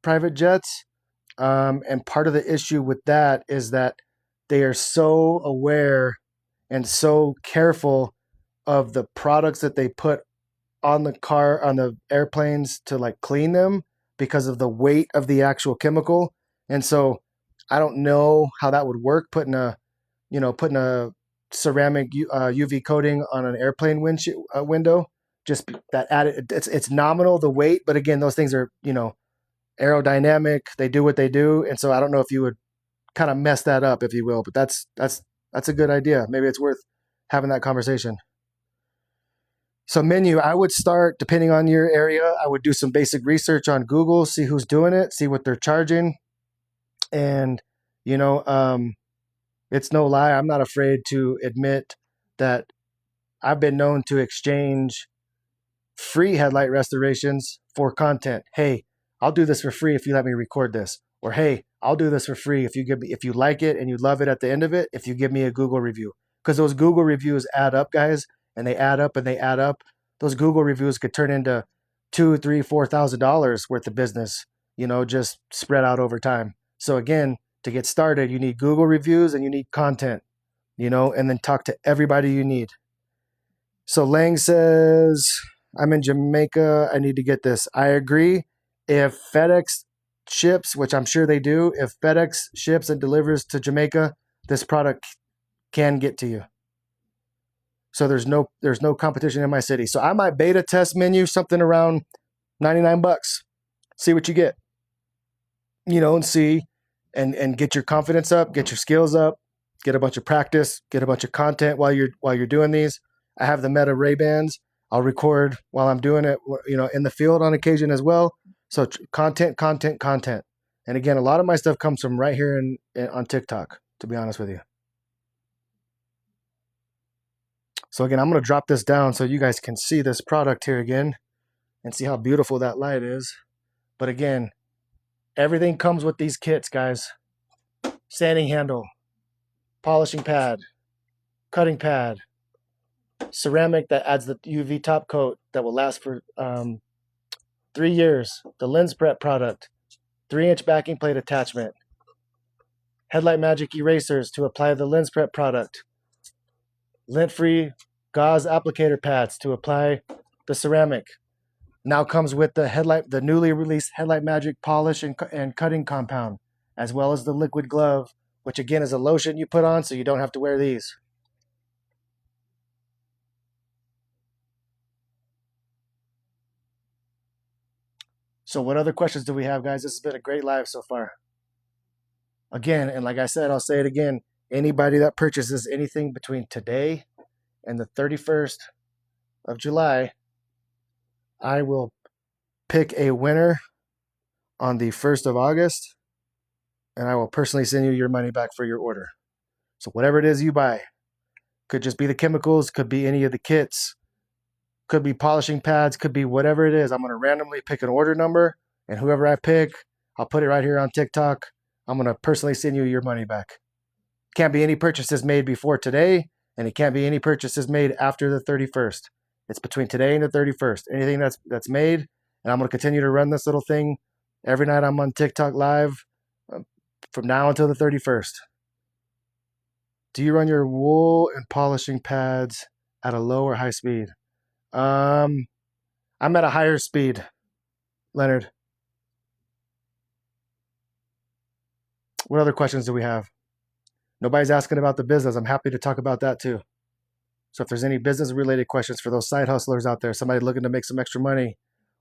private jets, And part of the issue with that is that they are so aware and so careful of the products that they put on the airplanes to like clean them because of the weight of the actual chemical. And so I don't know how that would work, putting a ceramic UV coating on an airplane window. Just that added, it's nominal, the weight, but again, those things are aerodynamic. They do what they do, and so I don't know if you would kind of mess that up, if you will. But that's a good idea. Maybe it's worth having that conversation. So menu, I would start, depending on your area, I would do some basic research on Google, see who's doing it, see what they're charging. And, it's no lie. I'm not afraid to admit that I've been known to exchange free headlight restorations for content. Hey, I'll do this for free if you let me record this. Or hey, I'll do this for free if you like it and you love it at the end of it, if you give me a Google review. Because those Google reviews add up, guys, and they add up and they add up. Those Google reviews could turn into $2,000, $3,000, $4,000 worth of business, just spread out over time. So again, to get started, you need Google reviews and you need content, and then talk to everybody you need. So Lang says, I'm in Jamaica. I need to get this. I agree. If FedEx ships, which I'm sure they do, if FedEx ships and delivers to Jamaica, this product can get to you. So there's no competition in my city. So I might beta test menu something around $99. See what you get. And see and get your confidence up, get your skills up, get a bunch of practice, get a bunch of content while you're doing these. I have the Meta Ray-Bans. I'll record while I'm doing it, in the field on occasion as well. So content. And again, a lot of my stuff comes from right here on TikTok, to be honest with you. So again, I'm going to drop this down so you guys can see this product here again and see how beautiful that light is. But again, everything comes with these kits, guys. Sanding handle, polishing pad, cutting pad, ceramic that adds the UV top coat that will last for 3 years, the lens prep product, 3-inch backing plate attachment, Headlight Magic erasers to apply the lens prep product, lint-free gauze applicator pads to apply the ceramic. Now comes with the newly released Headlight Magic polish and cutting compound, as well as the liquid glove, which again is a lotion you put on so you don't have to wear these. So what other questions do we have, guys? This has been a great live so far. Again, and like I said, I'll say it again, anybody that purchases anything between today and the 31st of July, I will pick a winner on the 1st of August, and I will personally send you your money back for your order. So whatever it is you buy, could just be the chemicals, could be any of the kits, could be polishing pads, could be whatever it is. I'm going to randomly pick an order number, and whoever I pick, I'll put it right here on TikTok. I'm going to personally send you your money back. Can't be any purchases made before today, and it can't be any purchases made after the 31st. It's between today and the 31st. Anything that's made, and I'm going to continue to run this little thing every night. I'm on TikTok live from now until the 31st. Do you run your wool and polishing pads at a low or high speed? I'm at a higher speed, Leonard. What other questions do we have? Nobody's asking about the business. I'm happy to talk about that too. So if there's any business related questions for those side hustlers out there, somebody looking to make some extra money,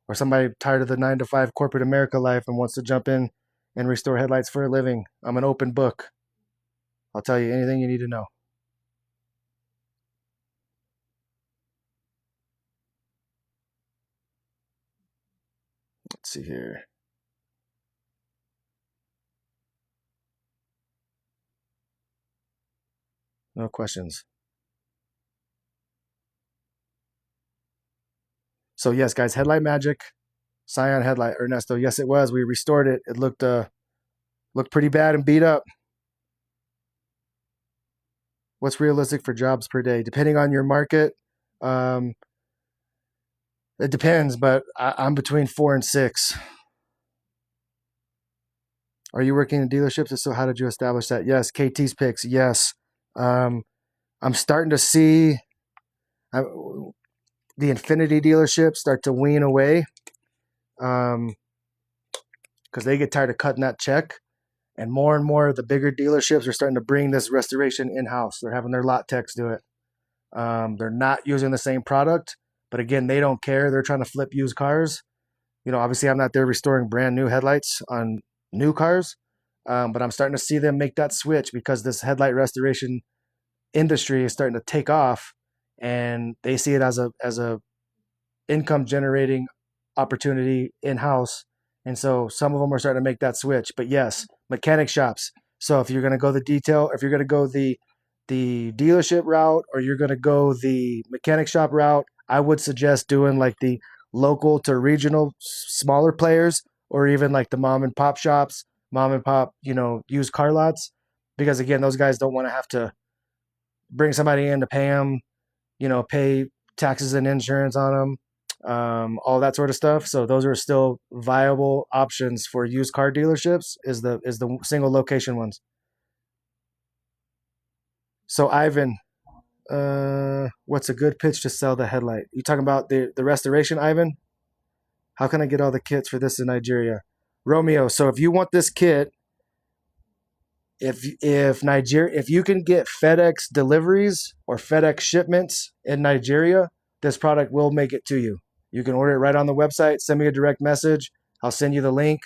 or somebody tired of the 9-to-5 corporate America life and wants to jump in and restore headlights for a living, I'm an open book. I'll tell you anything you need to know. Let's see here. No questions. So yes, guys, Headlight Magic, Scion headlight, Ernesto. Yes, it was. We restored it. It looked pretty bad and beat up. What's realistic for jobs per day? Depending on your market, it depends, but I'm between 4 and 6. Are you working in dealerships? If so, how did you establish that? Yes. KT's picks. Yes. I'm starting to see the Infinity dealerships start to wean away because they get tired of cutting that check. And more of the bigger dealerships are starting to bring this restoration in-house. They're having their lot techs do it. They're not using the same product, but again, they don't care. They're trying to flip used cars. You know, obviously I'm not there restoring brand new headlights on new cars, but I'm starting to see them make that switch because this headlight restoration industry is starting to take off, and they see it as a income generating opportunity in-house. And so some of them are starting to make that switch. But yes, mechanic shops. So if you're going to go the detail, if you're going to go the dealership route, or you're going to go the mechanic shop route, I would suggest doing like the local to regional smaller players, or even like the mom and pop shops, mom and pop, you know, used car lots, because again, those guys don't want to have to bring somebody in to pay them, you know, pay taxes and insurance on them, all that sort of stuff. So those are still viable options for used car dealerships, is the single location ones. So Ivan, what's a good pitch to sell the headlight? You talking about the restoration, Ivan? How can I get all the kits for this in Nigeria? Romeo, so if you want this kit, if you can get FedEx deliveries or FedEx shipments in Nigeria, this product will make it to you. You can order it right on the website. Send me a direct message. I'll send you the link.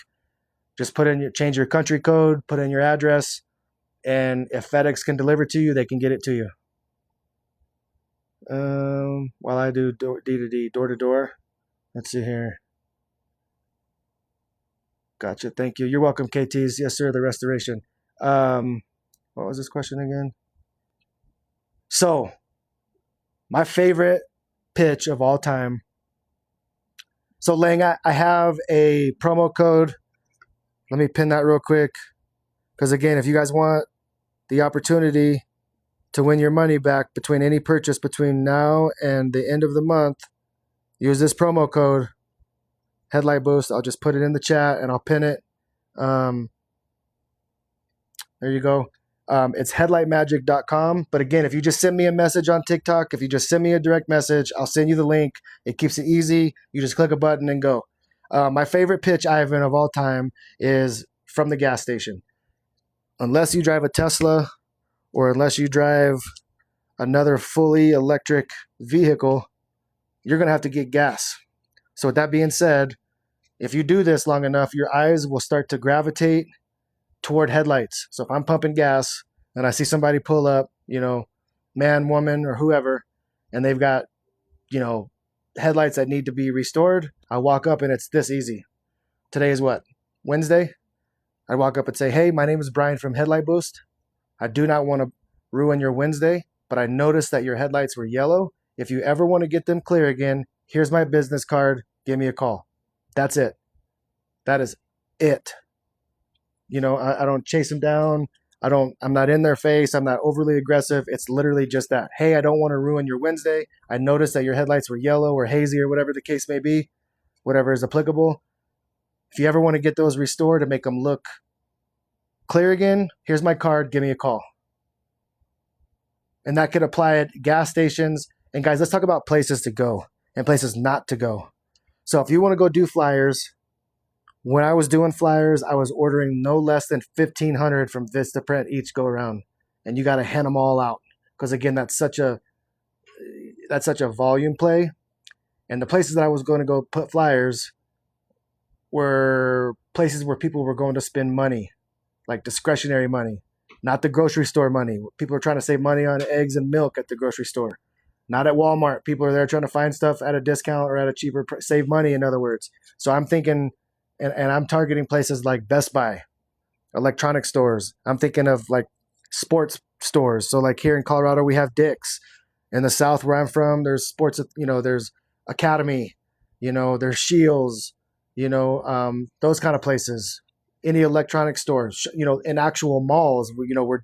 Just change your country code, put in your address, and if FedEx can deliver to you, they can get it to you. While I do D2D, door to door. Let's see here. Gotcha. Thank you. You're welcome, KTs. Yes, sir. The restoration. What was this question again? So, my favorite pitch of all time. So, Lang, I have a promo code. Let me pin that real quick. Because, again, if you guys want the opportunity to win your money back between any purchase between now and the end of the month, use this promo code, Headlight Boost. I'll just put it in the chat and I'll pin it. There you go. It's headlightmagic.com. But again, if you just send me a message on TikTok, if you just send me a direct message, I'll send you the link. It keeps it easy. You just click a button and go. My favorite pitch, Ivan, of all time is from the gas station. Unless you drive a Tesla or unless you drive another fully electric vehicle, you're going to have to get gas. So with that being said, if you do this long enough, your eyes will start to gravitate toward headlights. So if I'm pumping gas and I see somebody pull up, you know, man, woman, or whoever, and they've got, you know, headlights that need to be restored, I walk up and it's this easy. Today is what? Wednesday? I walk up and say, hey, my name is Brian from Headlight Boost. I do not want to ruin your Wednesday, but I noticed that your headlights were yellow. If you ever want to get them clear again, here's my business card. Give me a call. That's it. That is it. You know, I don't chase them down. I'm not in their face. I'm not overly aggressive. It's literally just that. Hey, I don't want to ruin your Wednesday. I noticed that your headlights were yellow or hazy or whatever the case may be, whatever is applicable. If you ever want to get those restored and make them look clear again, here's my card. Give me a call. And that could apply at gas stations. And guys, let's talk about places to go and places not to go. So if you want to go do flyers, when I was doing flyers, I was ordering no less than 1,500 from Vistaprint each go around. And you got to hand them all out. Because again, that's such a volume play. And the places that I was going to go put flyers were places where people were going to spend money, like discretionary money, not the grocery store money. People are trying to save money on eggs and milk at the grocery store. Not at Walmart. People are there trying to find stuff at a discount or at a cheaper price, save money, in other words. So I'm thinking, and I'm targeting places like Best Buy, electronic stores. I'm thinking of like sports stores. So like here in Colorado, we have Dick's. In the South where I'm from, there's sports, you know, there's Academy, you know, there's Shields, you know, those kind of places. Any electronic stores, you know, in actual malls, you know, where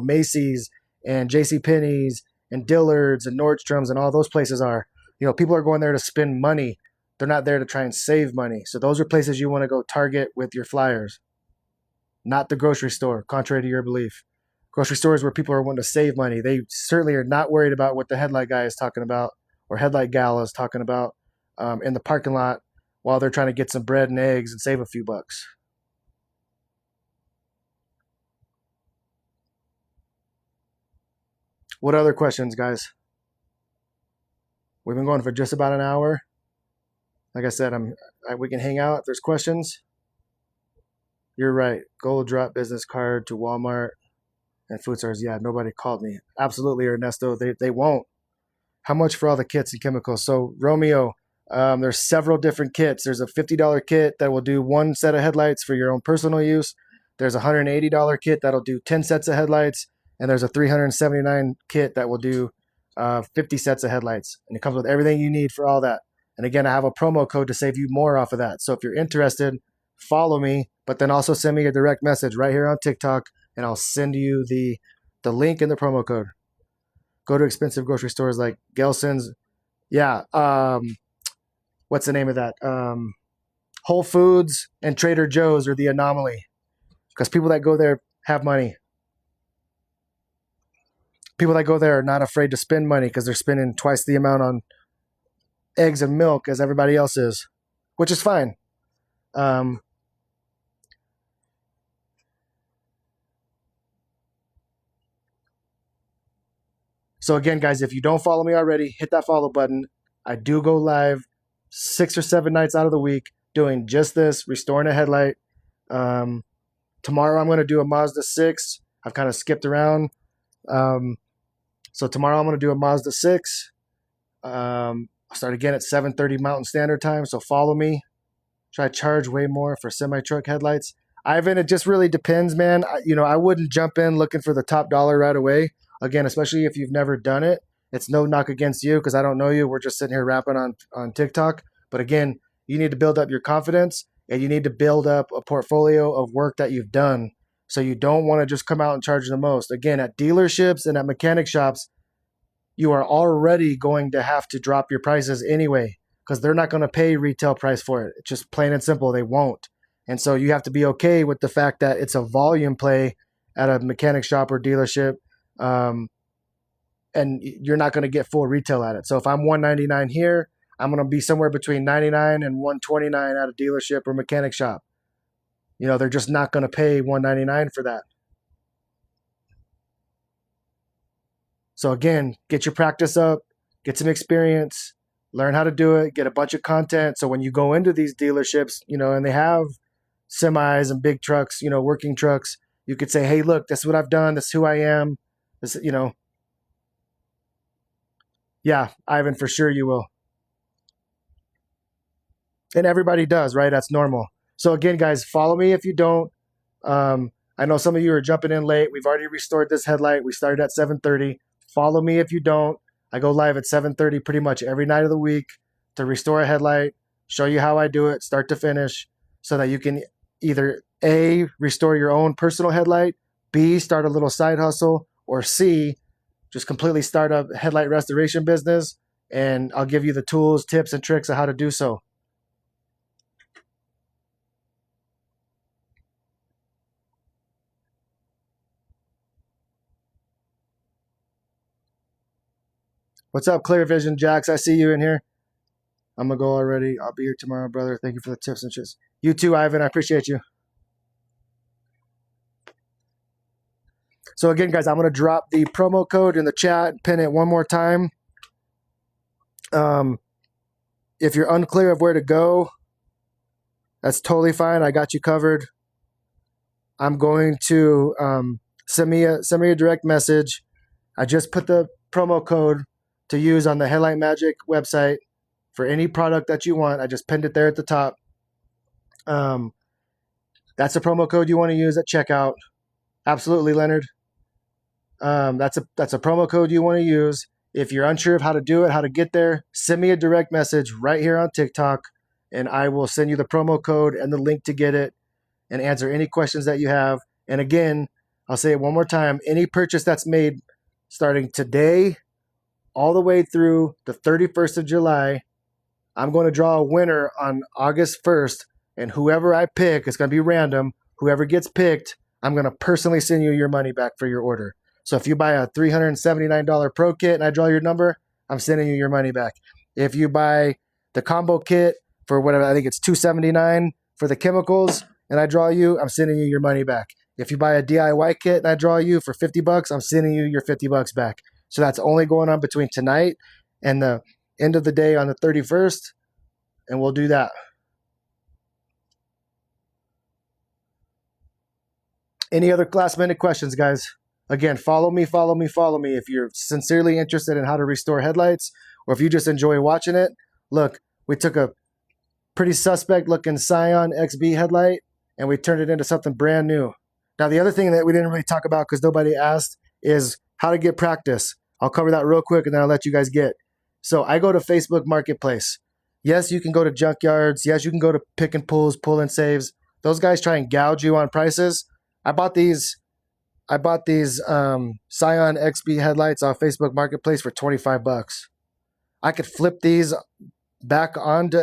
Macy's and JCPenney's and Dillard's and Nordstrom's and all those places are. You know, people are going there to spend money. They're not there to try and save money. So those are places you want to go target with your flyers. not the grocery store, contrary to your belief. Grocery stores where people are wanting to save money. They certainly are not worried about what the headlight guy is talking about or headlight gal is talking about in the parking lot while they're trying to get some bread and eggs and save a few bucks. What other questions, guys? We've been going for just about an hour. Like I said, we can hang out if there's questions. You're right. Gold drop business card to Walmart and food stores. Yeah, nobody called me. Absolutely, Ernesto. They won't. How much for all the kits and chemicals? So Romeo, there's several different kits. There's a $50 kit that will do one set of headlights for your own personal use. There's a $180 kit that'll do 10 sets of headlights. And there's a $379 kit that will do 50 sets of headlights. And it comes with everything you need for all that. And again, I have a promo code to save you more off of that. So if you're interested, follow me, but then also send me a direct message right here on TikTok, and I'll send you the link and the promo code. Go to expensive grocery stores like Gelson's. Yeah. What's the name of that? Whole Foods and Trader Joe's are the anomaly because people that go there have money. People that go there are not afraid to spend money because they're spending twice the amount on eggs and milk as everybody else is, which is fine. So again, guys, if you don't follow me already, hit that follow button. I do go live 6 or 7 nights out of the week doing just this, restoring a headlight. Tomorrow I'm going to do a Mazda 6. I've kind of skipped around. So tomorrow I'm going to do a Mazda 6. I'll start again at 7:30 Mountain Standard Time. So follow me. Should I charge way more for semi-truck headlights? Ivan, it just really depends, man. I wouldn't jump in looking for the top dollar right away. Again, especially if you've never done it. It's no knock against you because I don't know you. We're just sitting here rapping on TikTok. But again, you need to build up your confidence and you need to build up a portfolio of work that you've done. So you don't want to just come out and charge the most. Again, at dealerships and at mechanic shops, you are already going to have to drop your prices anyway because they're not going to pay retail price for it. It's just plain and simple. They won't. And so you have to be okay with the fact that it's a volume play at a mechanic shop or dealership. And you're not going to get full retail at it. So if I'm $199 here, I'm going to be somewhere between $99 and $129 at a dealership or mechanic shop. They're just not going to pay $199 for that. So again, get your practice up, get some experience, learn how to do it, get a bunch of content. So when you go into these dealerships, and they have semis and big trucks, working trucks, you could say, hey, look, this is what I've done. This is who I am. This, Yeah, Ivan, for sure you will. And everybody does, right? That's normal. So again, guys, follow me if you don't. I know some of you are jumping in late. We've already restored this headlight. We started at 7:30. Follow me if you don't. I go live at 7:30 pretty much every night of the week to restore a headlight, show you how I do it, start to finish, so that you can either A, restore your own personal headlight, B, start a little side hustle, or C, just completely start a headlight restoration business, and I'll give you the tools, tips, and tricks of how to do so. What's up, Clear Vision Jax? I see you in here. I'm going to go already. I'll be here tomorrow, brother. Thank you for the tips and tricks. You too, Ivan. I appreciate you. So again, guys, I'm going to drop the promo code in the chat, pin it one more time. If you're unclear of where to go, that's totally fine. I got you covered. I'm going to send me a direct message. I just put the promo code to use on the Headlight Magic website for any product that you want. I just pinned it there at the top. That's a promo code you want to use at checkout. Absolutely, Leonard. That's a promo code you want to use. If you're unsure of how to do it, how to get there, send me a direct message right here on TikTok, and I will send you the promo code and the link to get it and answer any questions that you have. And again, I'll say it one more time. Any purchase that's made starting today all the way through the 31st of July, I'm going to draw a winner on August 1st, and whoever I pick, it's going to be random, Whoever gets picked, I'm going to personally send you your money back for your order. So if you buy a $379 Pro kit and I draw your number, I'm sending you your money back. If you buy the combo kit for whatever, I think it's $279 for the chemicals, and I draw you, I'm sending you your money back. If you buy a DIY kit and I draw you for $50, I'm sending you your $50 back. So that's only going on between tonight and the end of the day on the 31st, and we'll do that. Any other last minute questions, guys? Again, follow me if you're sincerely interested in how to restore headlights, or if you just enjoy watching it. Look, we took a pretty suspect looking Scion XB headlight and we turned it into something brand new. Now, the other thing that we didn't really talk about because nobody asked is how to get practice. I'll cover that real quick and then I'll let you guys get. So I go to Facebook Marketplace. Yes, you can go to junkyards. Yes, you can go to pick and pulls, pull and saves. Those guys try and gouge you on prices. I bought these Scion XB headlights on Facebook Marketplace for $25. I could flip these back onto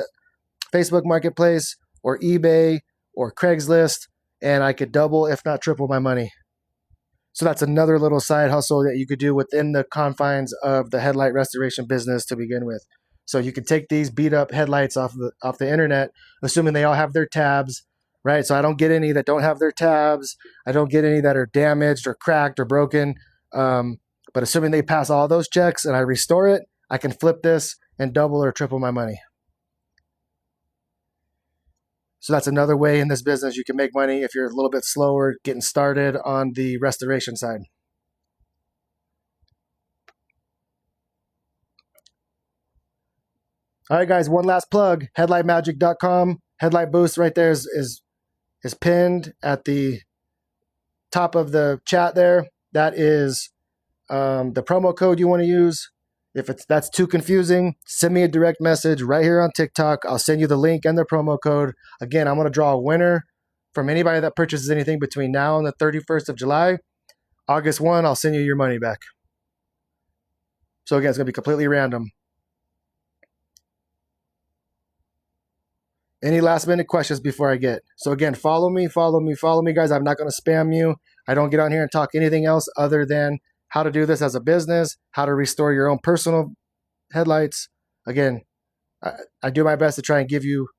Facebook Marketplace or eBay or Craigslist, and I could double, if not triple, my money. So that's another little side hustle that you could do within the confines of the headlight restoration business to begin with. So you can take these beat up headlights off the internet, assuming they all have their tabs, right? So I don't get any that don't have their tabs. I don't get any that are damaged or cracked or broken. But assuming they pass all those checks and I restore it, I can flip this and double or triple my money. So that's another way in this business you can make money if you're a little bit slower getting started on the restoration side. All right, guys, one last plug, headlightmagic.com. Headlight Boost right there is pinned at the top of the chat there. That is the promo code you want to use. If that's too confusing, send me a direct message right here on TikTok. I'll send you the link and the promo code. Again, I'm going to draw a winner from anybody that purchases anything between now and the 31st of July. August 1, I'll send you your money back. So again, it's going to be completely random. Any last minute questions before I get? So again, follow me, guys. I'm not going to spam you. I don't get on here and talk anything else other than how to do this as a business, how to restore your own personal headlights. Again, I do my best to try and give you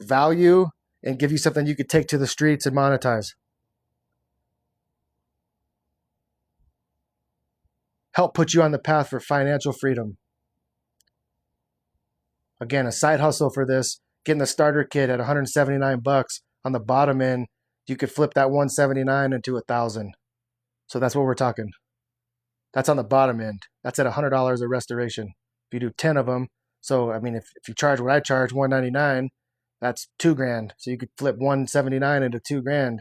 value and give you something you could take to the streets and monetize. Help put you on the path for financial freedom. Again, a side hustle for this, getting the starter kit at $179 on the bottom end, you could flip that $179 into $1,000. So that's what we're talking. That's on the bottom end. That's at $100 a restoration. If you do 10 of them, so I mean, if you charge what I charge, $199, that's $2,000. So you could flip $179 into $2,000.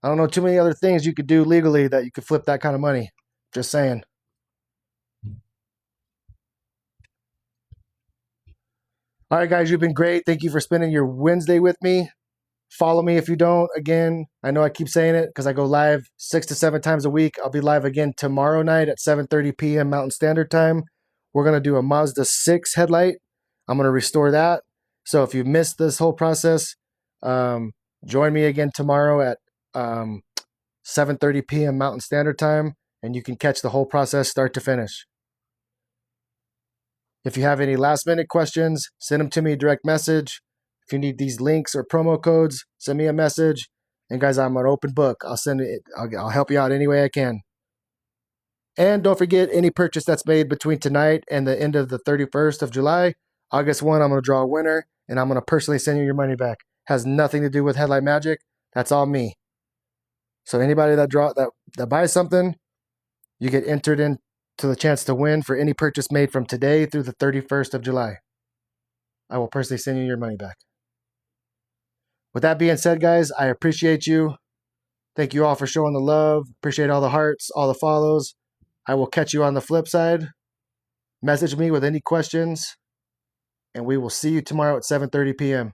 I don't know too many other things you could do legally that you could flip that kind of money. Just saying. All right, guys, you've been great. Thank you for spending your Wednesday with me. Follow me if you don't. Again, I know I keep saying it because I go live 6 to 7 times a week. I'll be live again tomorrow night at 7:30 p.m. Mountain Standard Time. We're going to do a Mazda 6 headlight. I'm going to restore that. So if you missed this whole process, join me again tomorrow at 7:30 p.m. Mountain Standard Time, and you can catch the whole process start to finish. If you have any last minute questions, send them to me direct message. If you need these links or promo codes, send me a message. And guys, I'm an open book. I'll send it. I'll help you out any way I can. And don't forget, any purchase that's made between tonight and the end of the 31st of July, August 1, I'm going to draw a winner, and I'm going to personally send you your money back. Has nothing to do with Headlight Magic. That's all me. So anybody that buys something, you get entered into the chance to win for any purchase made from today through the 31st of July. I will personally send you your money back. With that being said, guys, I appreciate you. Thank you all for showing the love. Appreciate all the hearts, all the follows. I will catch you on the flip side. Message me with any questions, and we will see you tomorrow at 7:30 p.m.